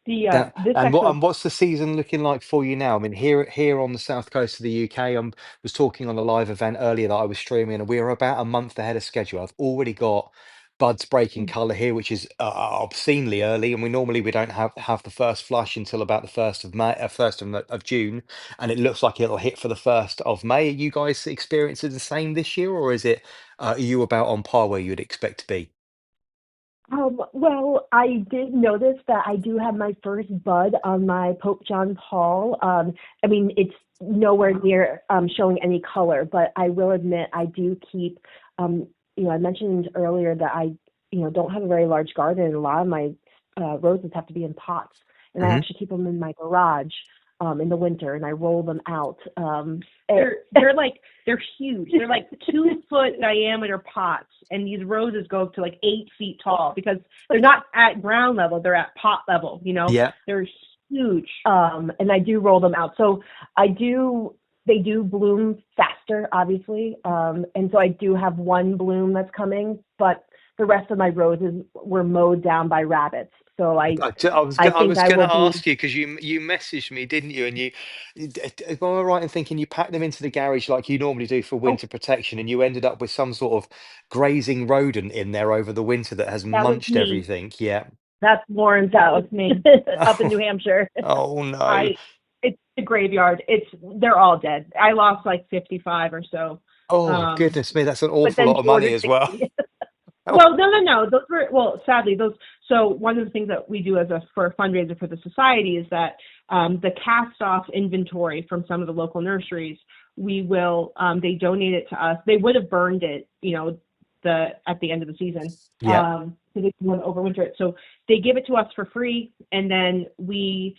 The That this and actually. what's the season looking like for you now? I mean, here on the south coast of the UK, I was talking on a live event earlier that I was streaming, and we are about a month ahead of schedule. I've already got buds breaking colour here, which is obscenely early, and we don't have the first flush until about the first of May, of June, and it looks like it'll hit for the 1st of May. Are you guys experiencing the same this year, or is it are you about on par where you'd expect to be? Well, I did notice that I do have my first bud on my Pope John Paul. I mean, it's nowhere near showing any color, but I will admit I do keep, I mentioned earlier that I, don't have a very large garden, and a lot of my roses have to be in pots, and I Hmm. actually keep them in my garage in the winter, and I roll them out. They're huge. They're like 2 foot diameter pots, and these roses go up to like 8 feet tall because they're not at ground level; they're at pot level. Yeah. They're huge. And I do roll them out. So they do bloom faster, obviously. And so I do have one bloom that's coming, but the rest of my roses were mowed down by rabbits. So I I think was I going will to be. ask you because you messaged me, didn't you? And am I right in thinking you packed them into the garage like you normally do for Oh, winter protection, and you ended up with some sort of grazing rodent in there over the winter that has that was munched me. everything? Yeah. That's Lauren's That house was me. up in New Hampshire. Oh no. I. It's the graveyard. They're all dead. I lost like 55 or so. Oh Um, goodness me, that's an But awful then lot of she money ordered as well. 60. Oh. Well, no. Those were sadly those. So one of the things that we do for a fundraiser for the society is that the cast off inventory from some of the local nurseries, we will they donate it to us. They would have burned it, at the end of the season. Yeah. So they want to overwinter it. So they give it to us for free, and then we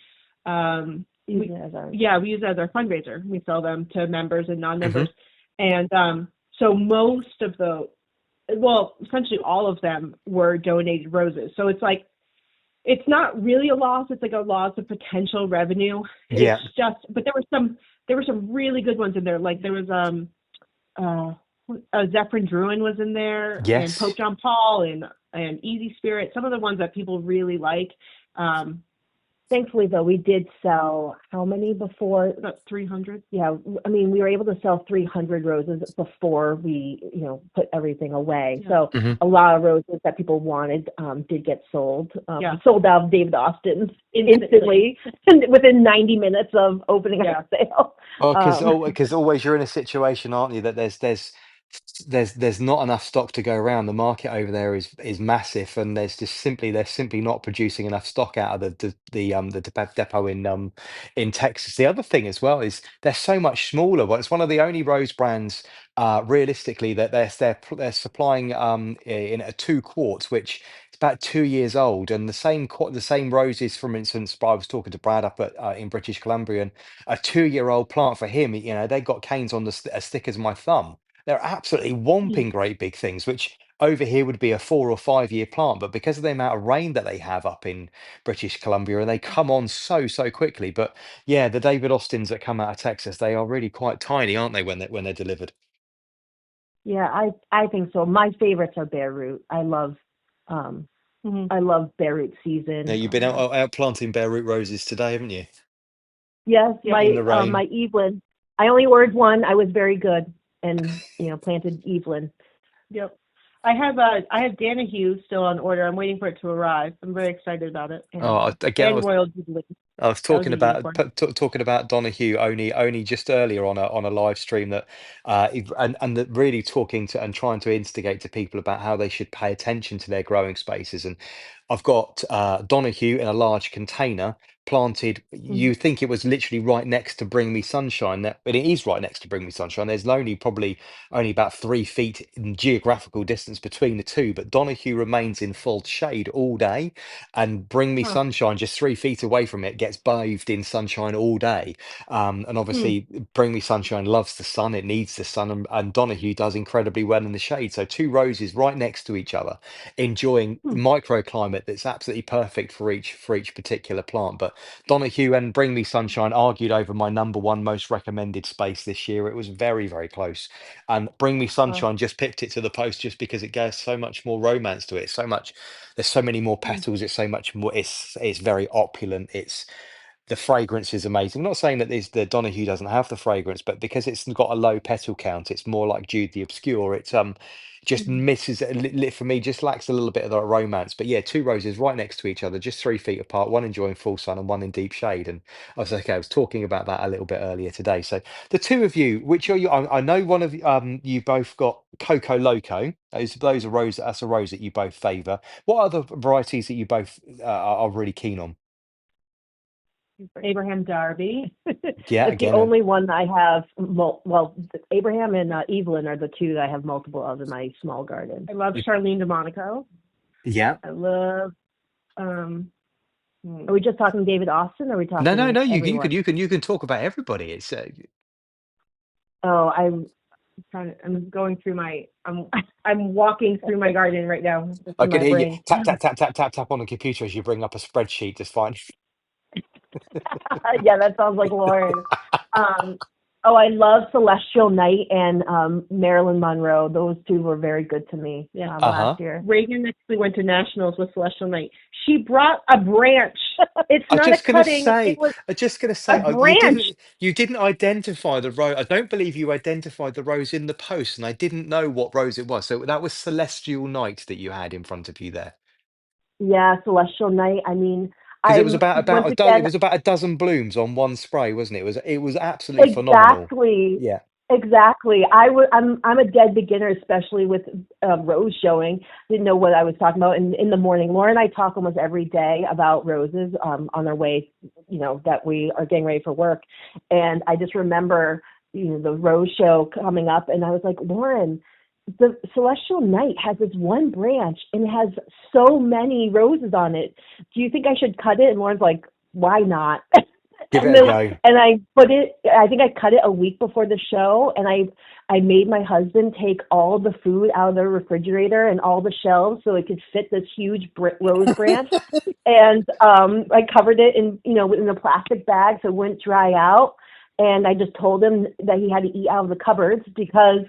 Use it as our. we use it as our fundraiser. We sell them to members and Hmm. non-members, and so most of essentially all of them were donated roses. So it's not really a loss. It's like a loss of potential revenue. It's Yeah. just, but there were some really good ones in there. Like there was uh, Zephyrin Druin was in there, and Yes. Pope John Paul, and Easy Spirit. Some of the ones that people really like. Um, Thankfully, though, we did sell how many before? about 300. Yeah, I mean, we were able to sell 300 roses before we, put everything away. Yeah. So Hmm. a lot of roses that people wanted did get sold. Yeah. We sold out of David Austin's instantly within 90 minutes of opening our sale. Well, Um, because always you're in a situation, aren't you, that there's not enough stock to go around. The market over there is massive, and they're simply not producing enough stock out of the depot in Texas. The other thing as well is they're so much smaller. Well, it's one of the only rose brands realistically that they're supplying in a 2 quarts, which it's about 2 years old, and the same roses. For instance, I was talking to Brad up at in British Columbia, and a 2 year old plant for him, they got canes on as thick as my thumb. They're absolutely whomping great big things, which over here would be a 4 or 5 year plant. But because of the amount of rain that they have up in British Columbia, and they come on so quickly. But yeah, the David Austins that come out of Texas, they are really quite tiny, aren't they, when they're delivered? yeah, I think so. My favorites are bare root. Um, Mhm. I love bare root Now season. you've been out planting bare root roses today, haven't you? Yes, Yeah. In the rain. my Evelyn. I only ordered one. I was very good, and planted Evelyn. Yep. I have Danahue still on order. I'm waiting for it to arrive. I'm very excited about it. Oh, again, And Royal Jubilee. I was That was talking a about unicorn. talking about Donahue only just earlier on a live stream that and that really talking to and trying to instigate to people about how they should pay attention to their growing spaces. And I've got Donahue in a large container planted. Mhm. You think it was literally right next to Bring Me Sunshine, that, but it is right next to Bring Me Sunshine. There's only probably only about 3 feet in geographical distance between the two, but Donahue remains in full shade all day, and Bring Me Huh. Sunshine, just 3 feet away from it, gets bathed in sunshine all day. And Hmm. obviously, Bring Me Sunshine loves the sun, it needs the sun, and Donahue does incredibly well in the shade. So, two roses right next to each other, enjoying Hmm. microclimate that's absolutely perfect for each particular plant. But Donahue and Bring Me Sunshine argued over my number one most recommended space this year. It was very, very close. And Bring Me Wow. Sunshine just picked it to the post just because it gives so much more romance to it. So much, there's so many more Hmm. petals. It's so much more. It's very opulent. It's the fragrance is amazing. I'm not saying that the Donahue doesn't have the fragrance, but because it's got a low petal count, it's more like Jude the Obscure. It's just Mhm. misses for me, just lacks a little bit of that romance. But yeah, two roses right next to each other, just 3 feet apart, one enjoying full sun and one in deep shade. And I was okay. I was talking about that a little bit earlier today. So the two of you, which are you? I know one of you both got Coco Loco. Those are rose. That's a rose that you both favour. What other varieties that you both are really keen on? Abraham Darby. Yeah, It's the again, only one I have. Well, Abraham and Evelyn are the two that I have multiple of in my small garden. I love Charlene de Monaco. yeah. I love um Are we just talking David Austin? Or are we No, no, talking no. everyone? You can talk about everybody. It's Oh, I'm I'm going through my I'm walking through my garden right now. It's I in can my hear you brain. tap tap tap tap tap tap on the computer as you bring up a spreadsheet. Just fine. yeah, that sounds like Lauren. Um, oh, I love Celestial Night and Marilyn Monroe. Those two were very good to me Yeah. Uh-huh. last year. Reagan actually went to nationals with Celestial Night. She brought a branch. It's I'm not a just gonna cutting. say, It was I'm just gonna a say, branch. you didn't identify the rose. I don't believe you identified the rose in the post, and I didn't know what rose it was. So that was Celestial Night that you had in front of you there, Yeah, Celestial Night. I mean, because it was I'm about once it again was about a dozen blooms on one spray, wasn't it? It was absolutely phenomenal. exactly, Yeah. exactly. I'm a dead beginner, especially with rose showing. Didn't know what I was talking about in the morning. Laura and I talk almost every day about roses on our way, that we are getting ready for work. And I just remember, the rose show coming up, and I was like, Lauren, the Celestial Night has this one branch and it has so many roses on it. Do you think I should cut it? And Lauren's like, why not? Give and it a then go. and I put it. I think I cut it a week before the show, and I made my husband take all the food out of the refrigerator and all the shelves so it could fit this huge rose branch. And I covered it in a plastic bag so it wouldn't dry out. And I just told him that he had to eat out of the cupboards because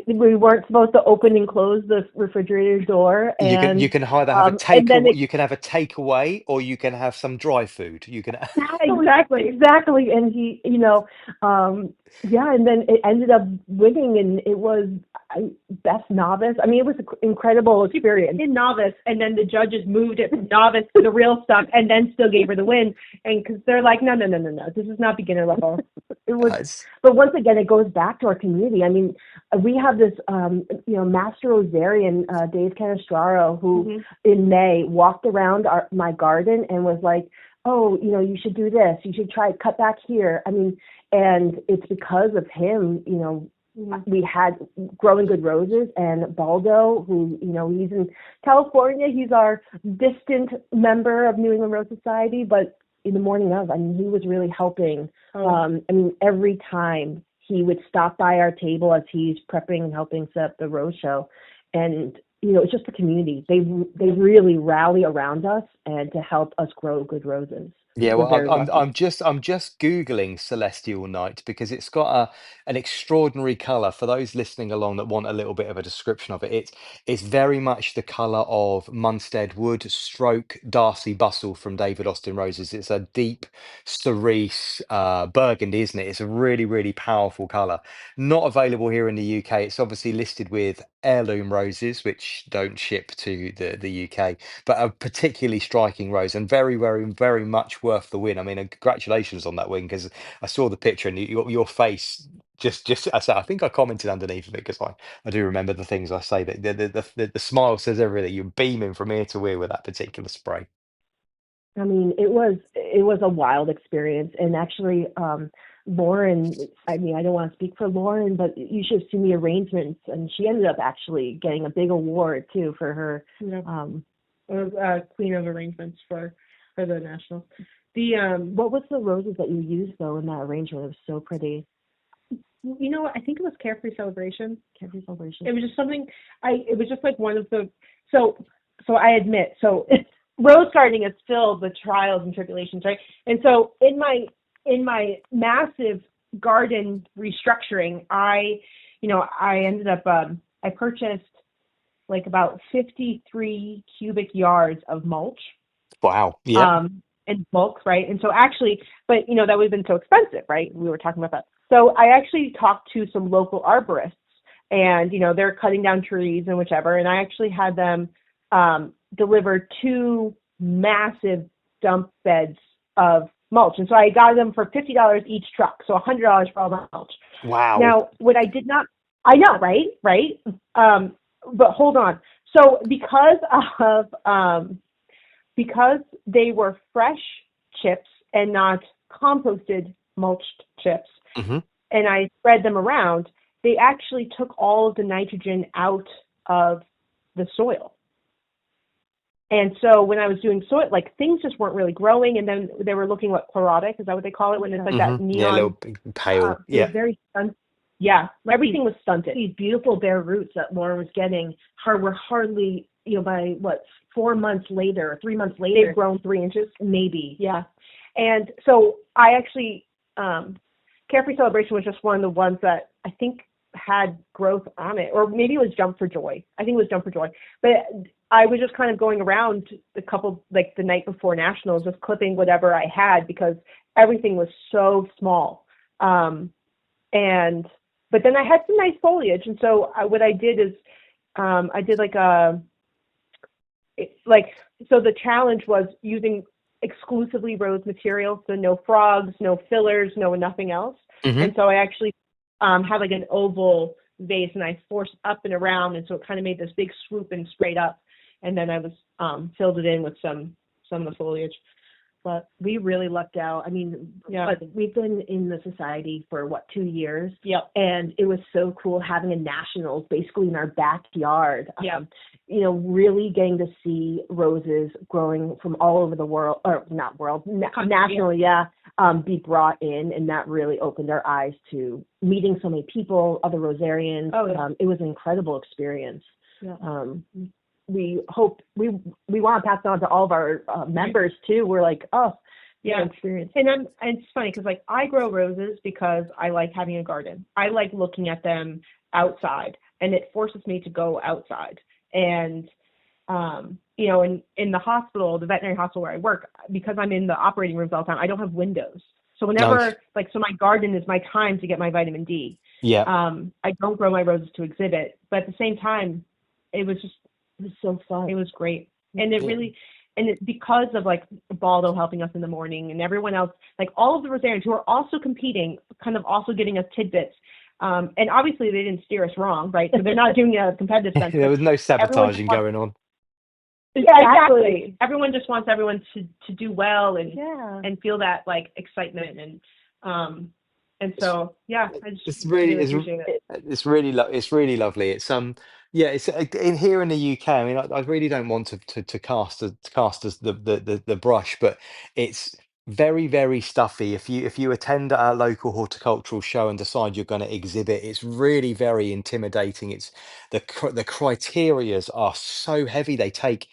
we weren't supposed to open and close the refrigerator door. You can either have a And then you can have a takeaway, or you can have some dry food. You can. exactly, exactly. And he, yeah, and then it ended up winning, and it was best novice. I mean, it was an incredible experience. In novice, and then the judges moved it from novice to the real stuff, and then still gave her the win. And because they're like, no, no, no, no, no, this is not beginner level. It was, It's- but once again, it goes back to our community. I mean, we have this, master rosarian, Dave Canestraro, who Mhm. in May walked around my garden and was like, oh, you should do this. You should try cut back here. I mean, and it's because of him, Mhm. we had Growing Good Roses and Baldo, who, he's in California. He's our distant member of New England Rose Society, but in the morning of, I mean, he was really helping. Oh. I mean, every time he would stop by our table as he's prepping and helping set up the rose show. And, it's just the community. They really rally around us and to help us grow good roses. Yeah, We're well, very lucky. I'm just Googling Celestial Night because it's got an extraordinary color. For those listening along that want a little bit of a description of it, it's very much the color of Munstead Wood stroke Darcy Bustle from David Austin Roses. It's a deep cerise burgundy, isn't it? It's a really, really powerful color. Not available here in the UK. It's obviously listed with heirloom roses, which don't ship to the UK, but a particularly striking rose and very, very, very much worth the win. I mean, congratulations on that win, because I saw the picture and your face just I said, I think I commented underneath of it, because I do remember the things I say, that the smile says everything. You're beaming from ear to ear with that particular spray. I mean, it was a wild experience, and actually, Lauren. I mean, I don't want to speak for Lauren, but you should have seen the arrangements, and she ended up actually getting a big award too for her. Yeah. Um, Queen of arrangements for the nationals. The what was the roses that you used though in that arrangement? It was so pretty. you know what, I think it was Carefree Celebration. Carefree Celebration. It was just something it was just like one of the so I admit, so rose gardening is still the trials and tribulations, right? And so in my massive garden restructuring, I ended up I purchased like about 53 cubic yards of mulch Wow. Yep. in bulk, right? And so actually, but that would have been so expensive, right? We were talking about that. So I actually talked to some local arborists, and they're cutting down trees and whichever, and I actually had them deliver two massive dump beds of mulch, and so I got them for $50 each truck, so $100 for all the mulch. Wow. Now, what I did not, I know, right, right, but hold on. So because they were fresh chips and not composted mulched chips, Hmm. and I spread them around, they actually took all of the nitrogen out of the soil. And so when I was doing soil, like things just weren't really growing, and then they were looking what chlorotic, is that what they call it when it's like Hmm. that Yeah, a little neon? bit pale. It was Yeah. very stunted. Yeah, Like everything was stunted. these beautiful bare roots that Lauren was getting were hardly, by what, 4 months later, or 3 months later, They've grown 3 inches. maybe. Yeah. And so I actually, Carefree Celebration was just one of the ones that I think had growth on it, or maybe it was Jump for Joy. I think it was Jump for Joy. But I was just kind of going around like the night before nationals, just clipping whatever I had, because everything was so small. But then I had some nice foliage, and so what I did is I did so the challenge was using exclusively rose material, so no frogs, no fillers, no nothing else. Hmm. And so I actually had like an oval vase, and I forced up and around, and so it kind of made this big swoop and sprayed up, and then I was filled it in with some of the foliage. But we really lucked out. I mean, Yeah. but we've been in the society for 2 years, Yep. and it was so cool having a nationals basically in our backyard. Yeah. Really getting to see roses growing from all over the world, or not world, nationally, be brought in, and that really opened our eyes to meeting so many people, other Rosarians. Oh, yeah. It was an incredible experience. Yeah. We hope we want to pass it on to all of our members too. We're like, oh, Yeah. experience. And it's funny because like I grow roses because I like having a garden. I like looking at them outside, and it forces me to go outside. And in the hospital, the veterinary hospital where I work, because I'm in the operating rooms all the time, I don't have windows. So Nice. so my garden is my time to get my vitamin D. Yeah. I don't grow my roses to exhibit, but at the same time, it was so fun. it was great. And it Yeah. really, and it, because of like Baldo helping us in the morning and everyone else, like all of the Rosarians who are also competing, kind of also giving us tidbits. And obviously they didn't steer us wrong, right? So they're not doing it out of competitive sense. There But was no everyone just sabotaging wants, going on. yeah, Exactly. exactly. Everyone just wants everyone to do well Yeah. and feel that like excitement and so yeah, I just It's really, really appreciate it. it's really lovely. It's yeah, it's in here in the UK. I mean, I really don't want to cast as the brush, but it's very stuffy. If you attend a local horticultural show and decide you're going to exhibit, it's really very intimidating. It's the criterias are so heavy. They take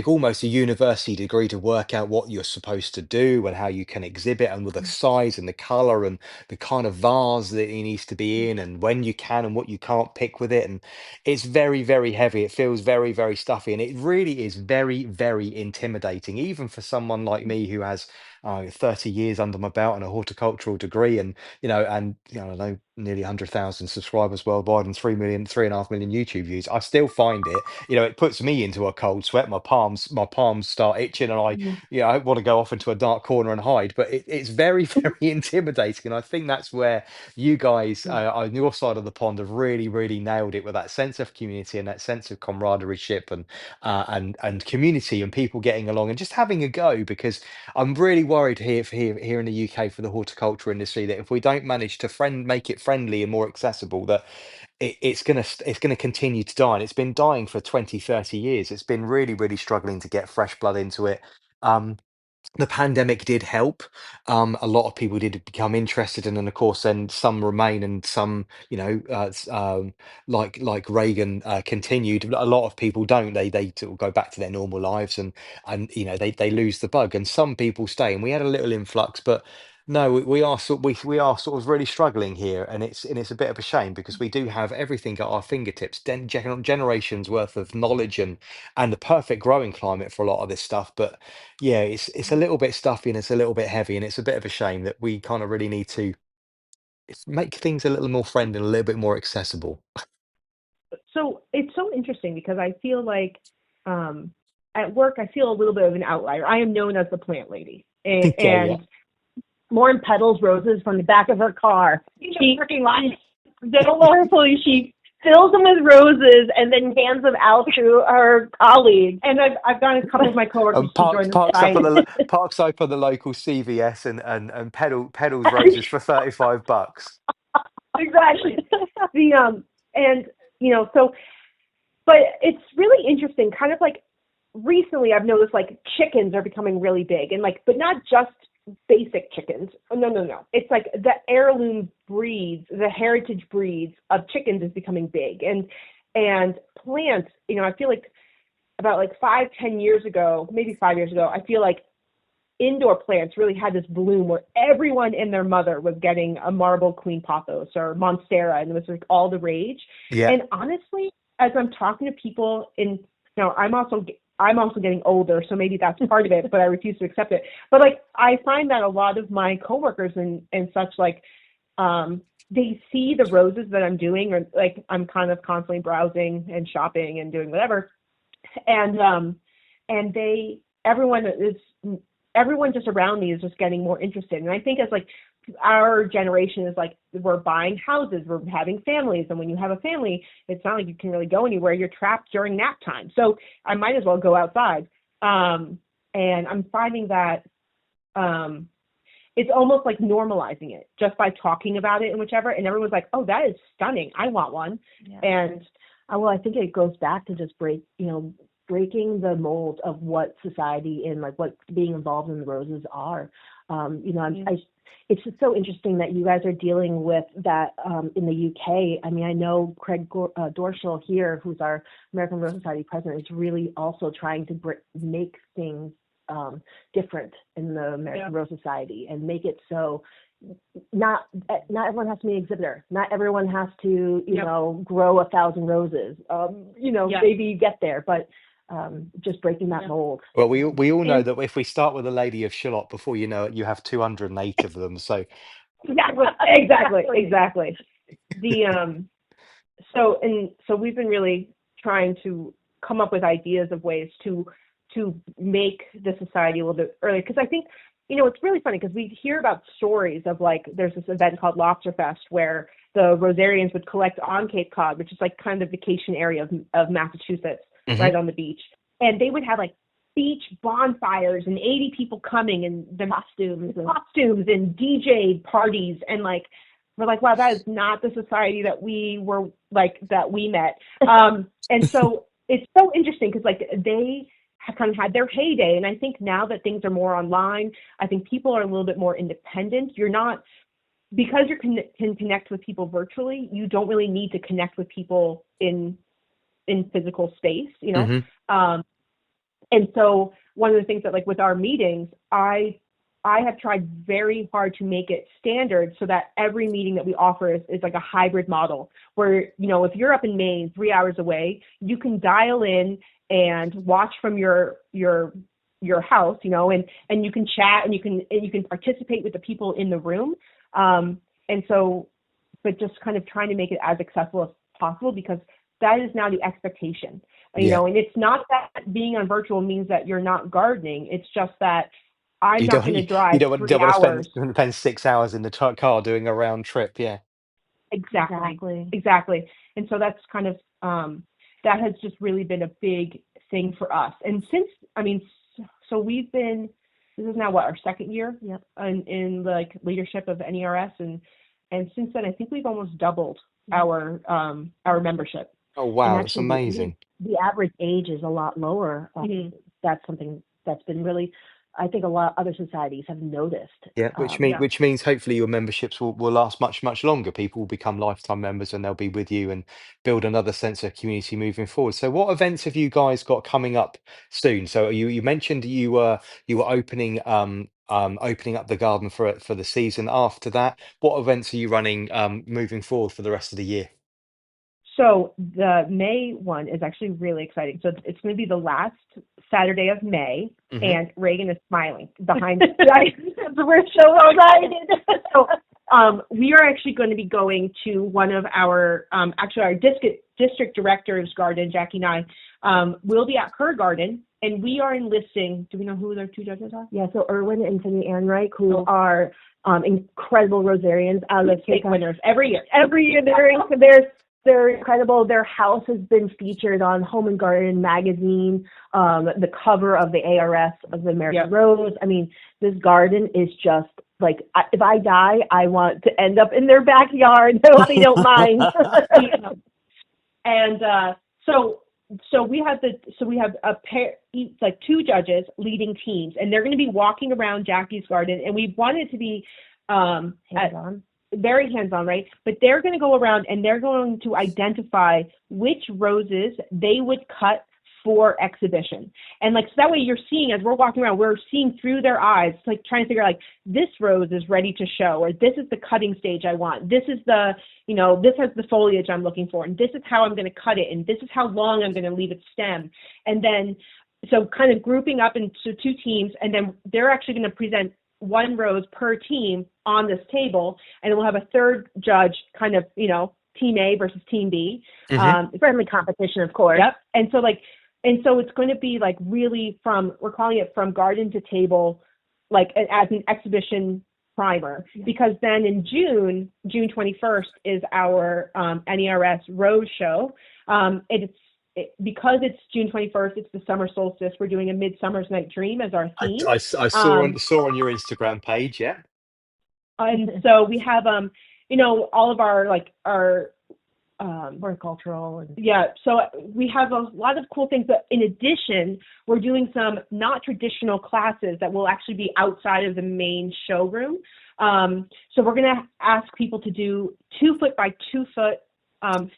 almost a university degree to work out what you're supposed to do and how you can exhibit, and with the size and the color and the kind of vase that it needs to be in, and when you can and what you can't pick with it. And it's very heavy. It feels very stuffy, and it really is very intimidating, even for someone like me who has 30 years under my belt and a horticultural degree, and I don't know, nearly 100,000 subscribers worldwide and 3.5 million YouTube views. I still find it, it puts me into a cold sweat. My palms start itching, and Mhm. I want to go off into a dark corner and hide. But it's very, very intimidating, and I think that's where you guys on your side of the pond have really, really nailed it with that sense of community and that sense of camaraderie and community and people getting along and just having a go. Because I'm really worried here in the UK for the horticulture industry that if we don't manage to make it friendly and more accessible, that it's gonna continue to die. And it's been dying for 20, 30 years. It's been really, really struggling to get fresh blood into it. Um, the pandemic did help. A lot of people did become interested, and then of course, then some remain, and some, like Reagan, continued. A lot of people don't. They sort of go back to their normal lives, and they lose the bug, and some people stay. And we had a little influx, but no, we are sort of really struggling here, and it's a bit of a shame because we do have everything at our fingertips, generations worth of knowledge and the perfect growing climate for a lot of this stuff, but yeah, it's a little bit stuffy and it's a little bit heavy, and it's a bit of a shame that we kind of really need to make things a little more friendly and a little bit more accessible. So it's so interesting because I feel like at work I feel a little bit of an outlier. I am known as the plant lady, and, Okay, yeah. and Lauren petals roses from the back of her car. She parking lot. Don't let her fool you. She fills them with roses and then hands them out to her colleagues. And I've gotten a couple of my coworkers And to parks join the parks up at society. parks up at the local CVS and pedals roses for $35. Exactly. The and so, but it's really interesting. Kind of like recently, I've noticed like chickens are becoming really big, and like, but not just basic chickens. Oh, no, no, no. It's like the heirloom breeds, the heritage breeds of chickens is becoming big, and plants. I feel like about like 5, 10 years ago, maybe 5 years ago, I feel like indoor plants really had this bloom where everyone and their mother was getting a marble queen pothos or monstera, and it was like all the rage. Yeah. And honestly, as I'm talking to people I'm also getting older, so maybe that's part of it, but I refuse to accept it. But like I find that a lot of my coworkers and such, like they see the roses that I'm doing, or like I'm kind of constantly browsing and shopping and doing whatever, and everyone just around me is just getting more interested. And I think as like our generation is like, we're buying houses, we're having families, and when you have a family, it's not like you can really go anywhere. You're trapped during nap time, so I might as well go outside. And I'm finding that it's almost like normalizing it just by talking about it and whichever, and everyone's like, oh, that is stunning, I want one. Yeah. And Well, I think it goes back to just breaking the mold of what society and like what being involved in the roses are. It's just so interesting that you guys are dealing with that in the UK. I mean, I know Craig Dorschel here, who's our American Rose Society president, is really also trying to make things different in the American Rose Society and make it so not everyone has to be an exhibitor. Not everyone has to, grow 1,000 roses. Maybe you get there, but just breaking that mold. Well, we all know And that if we start with a Lady of Shalott, before you know it, you have 208 of them. So exactly. The so we've been really trying to come up with ideas of ways to make the society a little bit earlier, because I think it's really funny because we hear about stories of like there's this event called Lobsterfest where the Rosarians would collect on Cape Cod, which is like kind of the vacation area of Massachusetts, right on the beach, and they would have like beach bonfires and 80 people coming and the costumes and DJ parties, and like we're like, wow, that is not the society that we met. And so it's so interesting because like they have kind of had their heyday, and I think now that things are more online, I think people are a little bit more independent. You're not, because you can connect with people virtually, you don't really need to connect with people in physical space, and so one of the things that like with our meetings, I have tried very hard to make it standard so that every meeting that we offer is like a hybrid model where, if you're up in Maine 3 hours away, you can dial in and watch from your house, and you can chat and you can participate with the people in the room. And so but just kind of trying to make it as accessible as possible, because that is now the expectation, you Yeah. know, and it's not that being on virtual means that you're not gardening. It's just that I'm You not don't going to you drive don't 3 want to hours. spend 6 hours in the car doing a round trip. Yeah. Exactly. And so that's kind of, that has just really been a big thing for us. And since, I mean, so this is now what, our second year in like leadership of NERS. And since then, I think we've almost doubled our membership. Oh And wow, that's actually, amazing. the average age is a lot lower. That's something that's been really, I think a lot of other societies have noticed. Yeah, which means hopefully your memberships will last much longer. People will become lifetime members and they'll be with you and build another sense of community moving forward. So what events have you guys got coming up soon? So you mentioned you were opening up the garden for the season. After that, what events are you running moving forward for the rest of the year? So the May one is actually really exciting. So it's going to be the last Saturday of May, and Reagan is smiling behind. We're so excited. So we are actually going to be going to one of our our district director's garden. Jackie and I will be at her garden, and we are enlisting. Do we know who their two judges are? Yeah. So Erwin and Cindy Anreich, who are incredible rosarians out of state winners every year. Every year they're incredible. Their house has been featured on Home and Garden magazine, the cover of the ARS of the American Rose. I mean, this garden is just like, if I die, I want to end up in their backyard. I hope they don't mind. And so we have a pair, like two judges leading teams, and they're going to be walking around Jackie's garden, and we want it to be very hands-on, right? But they're going to go around and they're going to identify which roses they would cut for exhibition. And like, so that way you're seeing, as we're walking around, we're seeing through their eyes, like trying to figure out, like, this rose is ready to show, or this is the cutting stage I want. This is the, you know, this has the foliage I'm looking for, and this is how I'm going to cut it, and this is how long I'm going to leave it stem. And then, so kind of grouping up into two teams, and then they're actually going to present one rose per team on this table, and then we'll have a third judge, kind of, you know, team A versus team B. Friendly competition, of course. Yep. And so it's going to be like really we're calling it from garden to table, like as an exhibition primer, because then in June 21st is our NERS Rose Show. Because it's June 21st, it's the summer solstice. We're doing a Midsummer's Night Dream as our theme. I saw on your Instagram page, yeah. And so we have you know, all of our horticultural and so we have a lot of cool things, but in addition, we're doing some not traditional classes that will actually be outside of the main showroom. So we're going to ask people to do 2-foot by 2-foot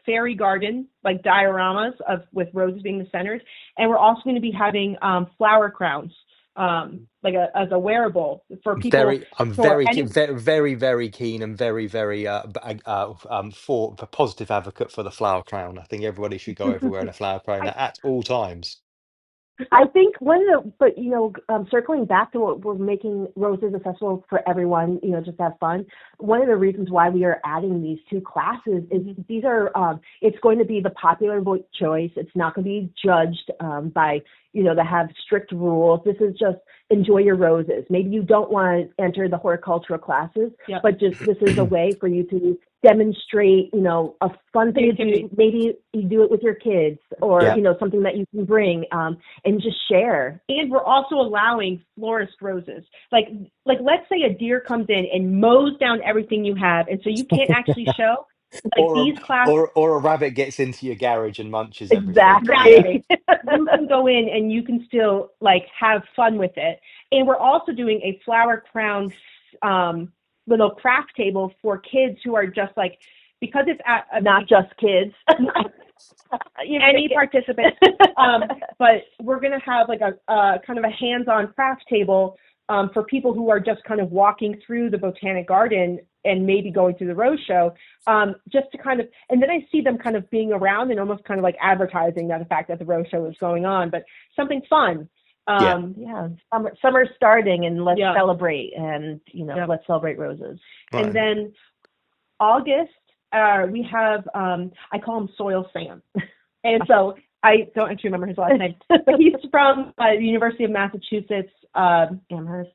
fairy garden, like dioramas with roses being the centers, and we're also going to be having flower crowns, like as a wearable for people. I'm very keen and very for positive advocate for the flower crown. I think everybody should go everywhere in a flower crown at all times. I think circling back to what we're making roses accessible for everyone, you know, just have fun. One of the reasons why we are adding these two classes is these are, it's going to be the popular choice. It's not going to be judged by, you know, that have strict rules. This is just enjoy your roses. Maybe you don't want to enter the horticultural classes, but just this is a way for you to demonstrate, you know, a fun thing to do. Maybe you do it with your kids, or you know, something that you can bring and just share. And we're also allowing florist roses. Like let's say a deer comes in and mows down everything you have, and so you can't actually show. Or a rabbit gets into your garage and munches everything. Exactly. You can go in and you can still like have fun with it. And we're also doing a flower crown little craft table for kids who are just like, because it's not just kids. Any participant. But we're going to have like a kind of a hands-on craft table for people who are just kind of walking through the Botanic Garden and maybe going through the Rose Show, just to kind of, and then I see them kind of being around and almost kind of like advertising the fact that the Rose Show is going on, but something fun. Summer's starting, and let's celebrate, and you know, let's celebrate roses. Right. And then August we have, I call him Soil Sam. And so I don't actually remember his last name, but he's from the University of Massachusetts Amherst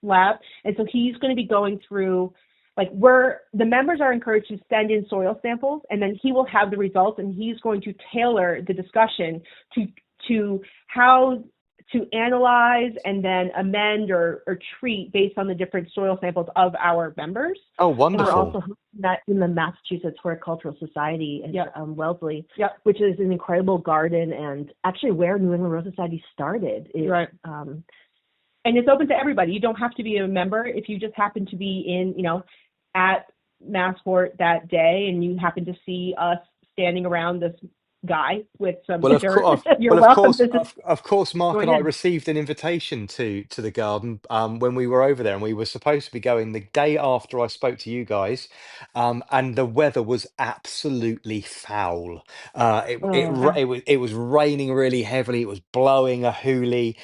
Lab. And so he's going to be going through, like, the members are encouraged to send in soil samples, and then he will have the results, and he's going to tailor the discussion to how to analyze and then amend or treat based on the different soil samples of our members. Oh, wonderful. And we're also hosting that in the Massachusetts Horticultural Society in Wellesley, which is an incredible garden and actually where New England Rose Society started. Right. And it's open to everybody. You don't have to be a member. If you just happen to be at Massport that day and you happen to see us standing around this guy with some dirt, you're welcome. Of course, Mark and I received an invitation to the garden when we were over there, and we were supposed to be going the day after I spoke to you guys, and the weather was absolutely foul. It was raining really heavily. It was blowing a hoolie.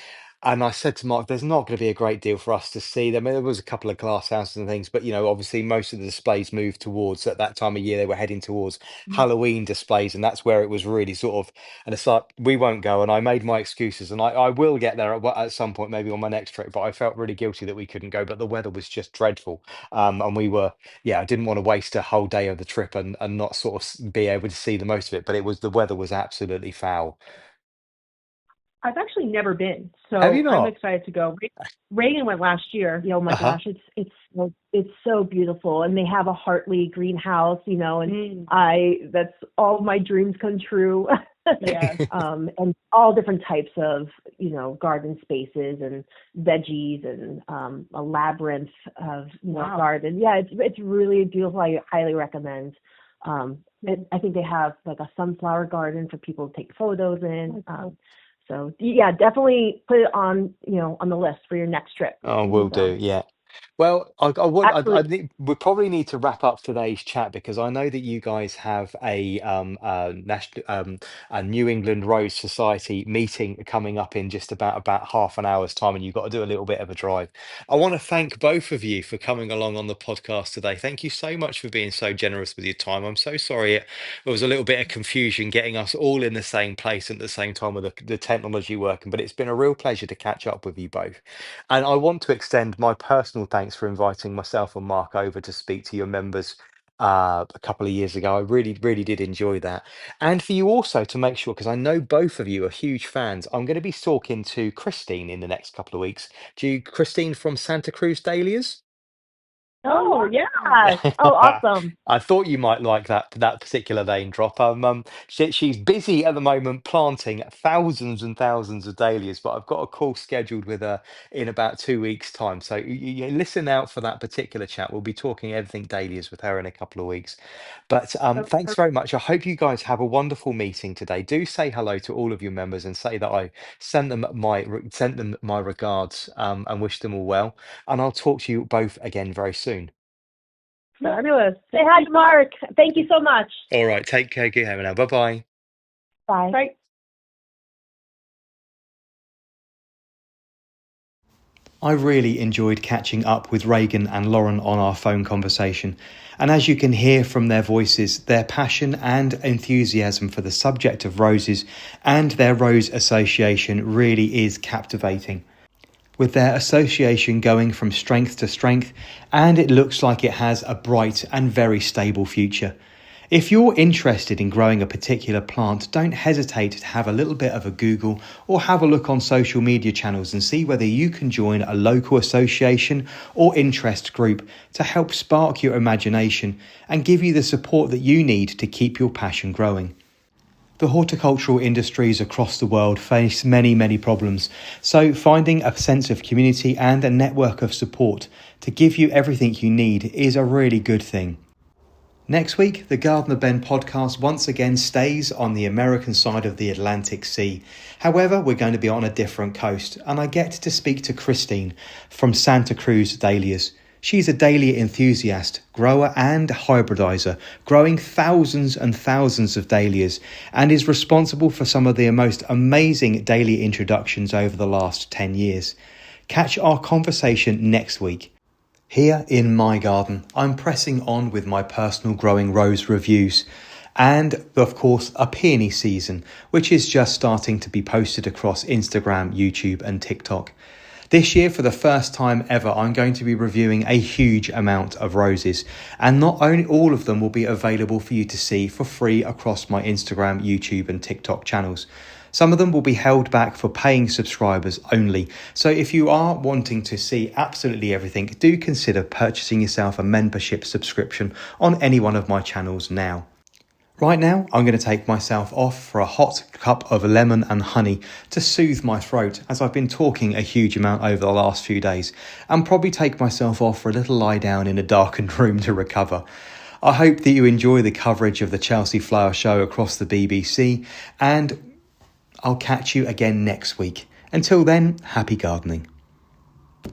And I said to Mark, there's not going to be a great deal for us to see. I mean, there was a couple of glass houses and things, but, obviously most of the displays moved towards, at that time of year, they were heading towards Halloween displays. And that's where it was really sort of, and it's like, we won't go. And I made my excuses, and I will get there at some point, maybe on my next trip. But I felt really guilty that we couldn't go. But the weather was just dreadful. And we were, I didn't want to waste a whole day of the trip and not sort of be able to see the most of it. But the weather was absolutely foul. I've actually never been, so Have you not? I'm excited to go. Reagan went last year. Oh my gosh, it's so beautiful, and they have a Hartley greenhouse, and that's all my dreams come true. And all different types of garden spaces and veggies and a labyrinth of garden. Yeah, it's really beautiful. I highly recommend. I think they have like a sunflower garden for people to take photos in. So yeah, definitely put it on on the list for your next trip. Oh, will do. Yeah. Well, we probably need to wrap up today's chat, because I know that you guys have a national a New England Rose Society meeting coming up in just about half an hour's time, and you've got to do a little bit of a drive. I want to thank both of you for coming along on the podcast today. Thank you so much for being so generous with your time. I'm so sorry there was a little bit of confusion getting us all in the same place at the same time with the technology working, but it's been a real pleasure to catch up with you both. And I want to extend my personal thanks for inviting myself and Mark over to speak to your members a couple of years ago. I really, really did enjoy that. And for you also to make sure, because I know both of you are huge fans, I'm going to be talking to Christine in the next couple of weeks. Christine from Santa Cruz Dahlias? Oh yeah! Oh, awesome! I thought you might like that particular name drop. She's busy at the moment planting thousands and thousands of dahlias, but I've got a call scheduled with her in about 2 weeks' time. So you listen out for that particular chat. We'll be talking everything dahlias with her in a couple of weeks. But thanks very much. I hope you guys have a wonderful meeting today. Do say hello to all of your members and say that I sent them my regards and wish them all well. And I'll talk to you both again very soon. Fabulous. Say hi to Mark. Thank you so much. All right. Take care. Good now. Bye-bye. Bye. Bye. I really enjoyed catching up with Reagan and Lauren on our phone conversation. And as you can hear from their voices, their passion and enthusiasm for the subject of roses and their Rose Association really is captivating. With their association going from strength to strength, and it looks like it has a bright and very stable future. If you're interested in growing a particular plant, don't hesitate to have a little bit of a Google or have a look on social media channels and see whether you can join a local association or interest group to help spark your imagination and give you the support that you need to keep your passion growing. The horticultural industries across the world face many, many problems, so finding a sense of community and a network of support to give you everything you need is a really good thing. Next week, the Gardner Ben podcast once again stays on the American side of the Atlantic Sea. However, we're going to be on a different coast, and I get to speak to Christine from Santa Cruz Dahlias. She's a dahlia enthusiast, grower and hybridizer, growing thousands and thousands of dahlias, and is responsible for some of the most amazing dahlia introductions over the last 10 years. Catch our conversation next week. Here in my garden, I'm pressing on with my personal growing rose reviews and, of course, a peony season, which is just starting to be posted across Instagram, YouTube and TikTok. This year, for the first time ever, I'm going to be reviewing a huge amount of roses, and not only all of them will be available for you to see for free across my Instagram, YouTube and TikTok channels. Some of them will be held back for paying subscribers only. So if you are wanting to see absolutely everything, do consider purchasing yourself a membership subscription on any one of my channels now. Right now, I'm going to take myself off for a hot cup of lemon and honey to soothe my throat, as I've been talking a huge amount over the last few days, and probably take myself off for a little lie down in a darkened room to recover. I hope that you enjoy the coverage of the Chelsea Flower Show across the BBC, and I'll catch you again next week. Until then, happy gardening.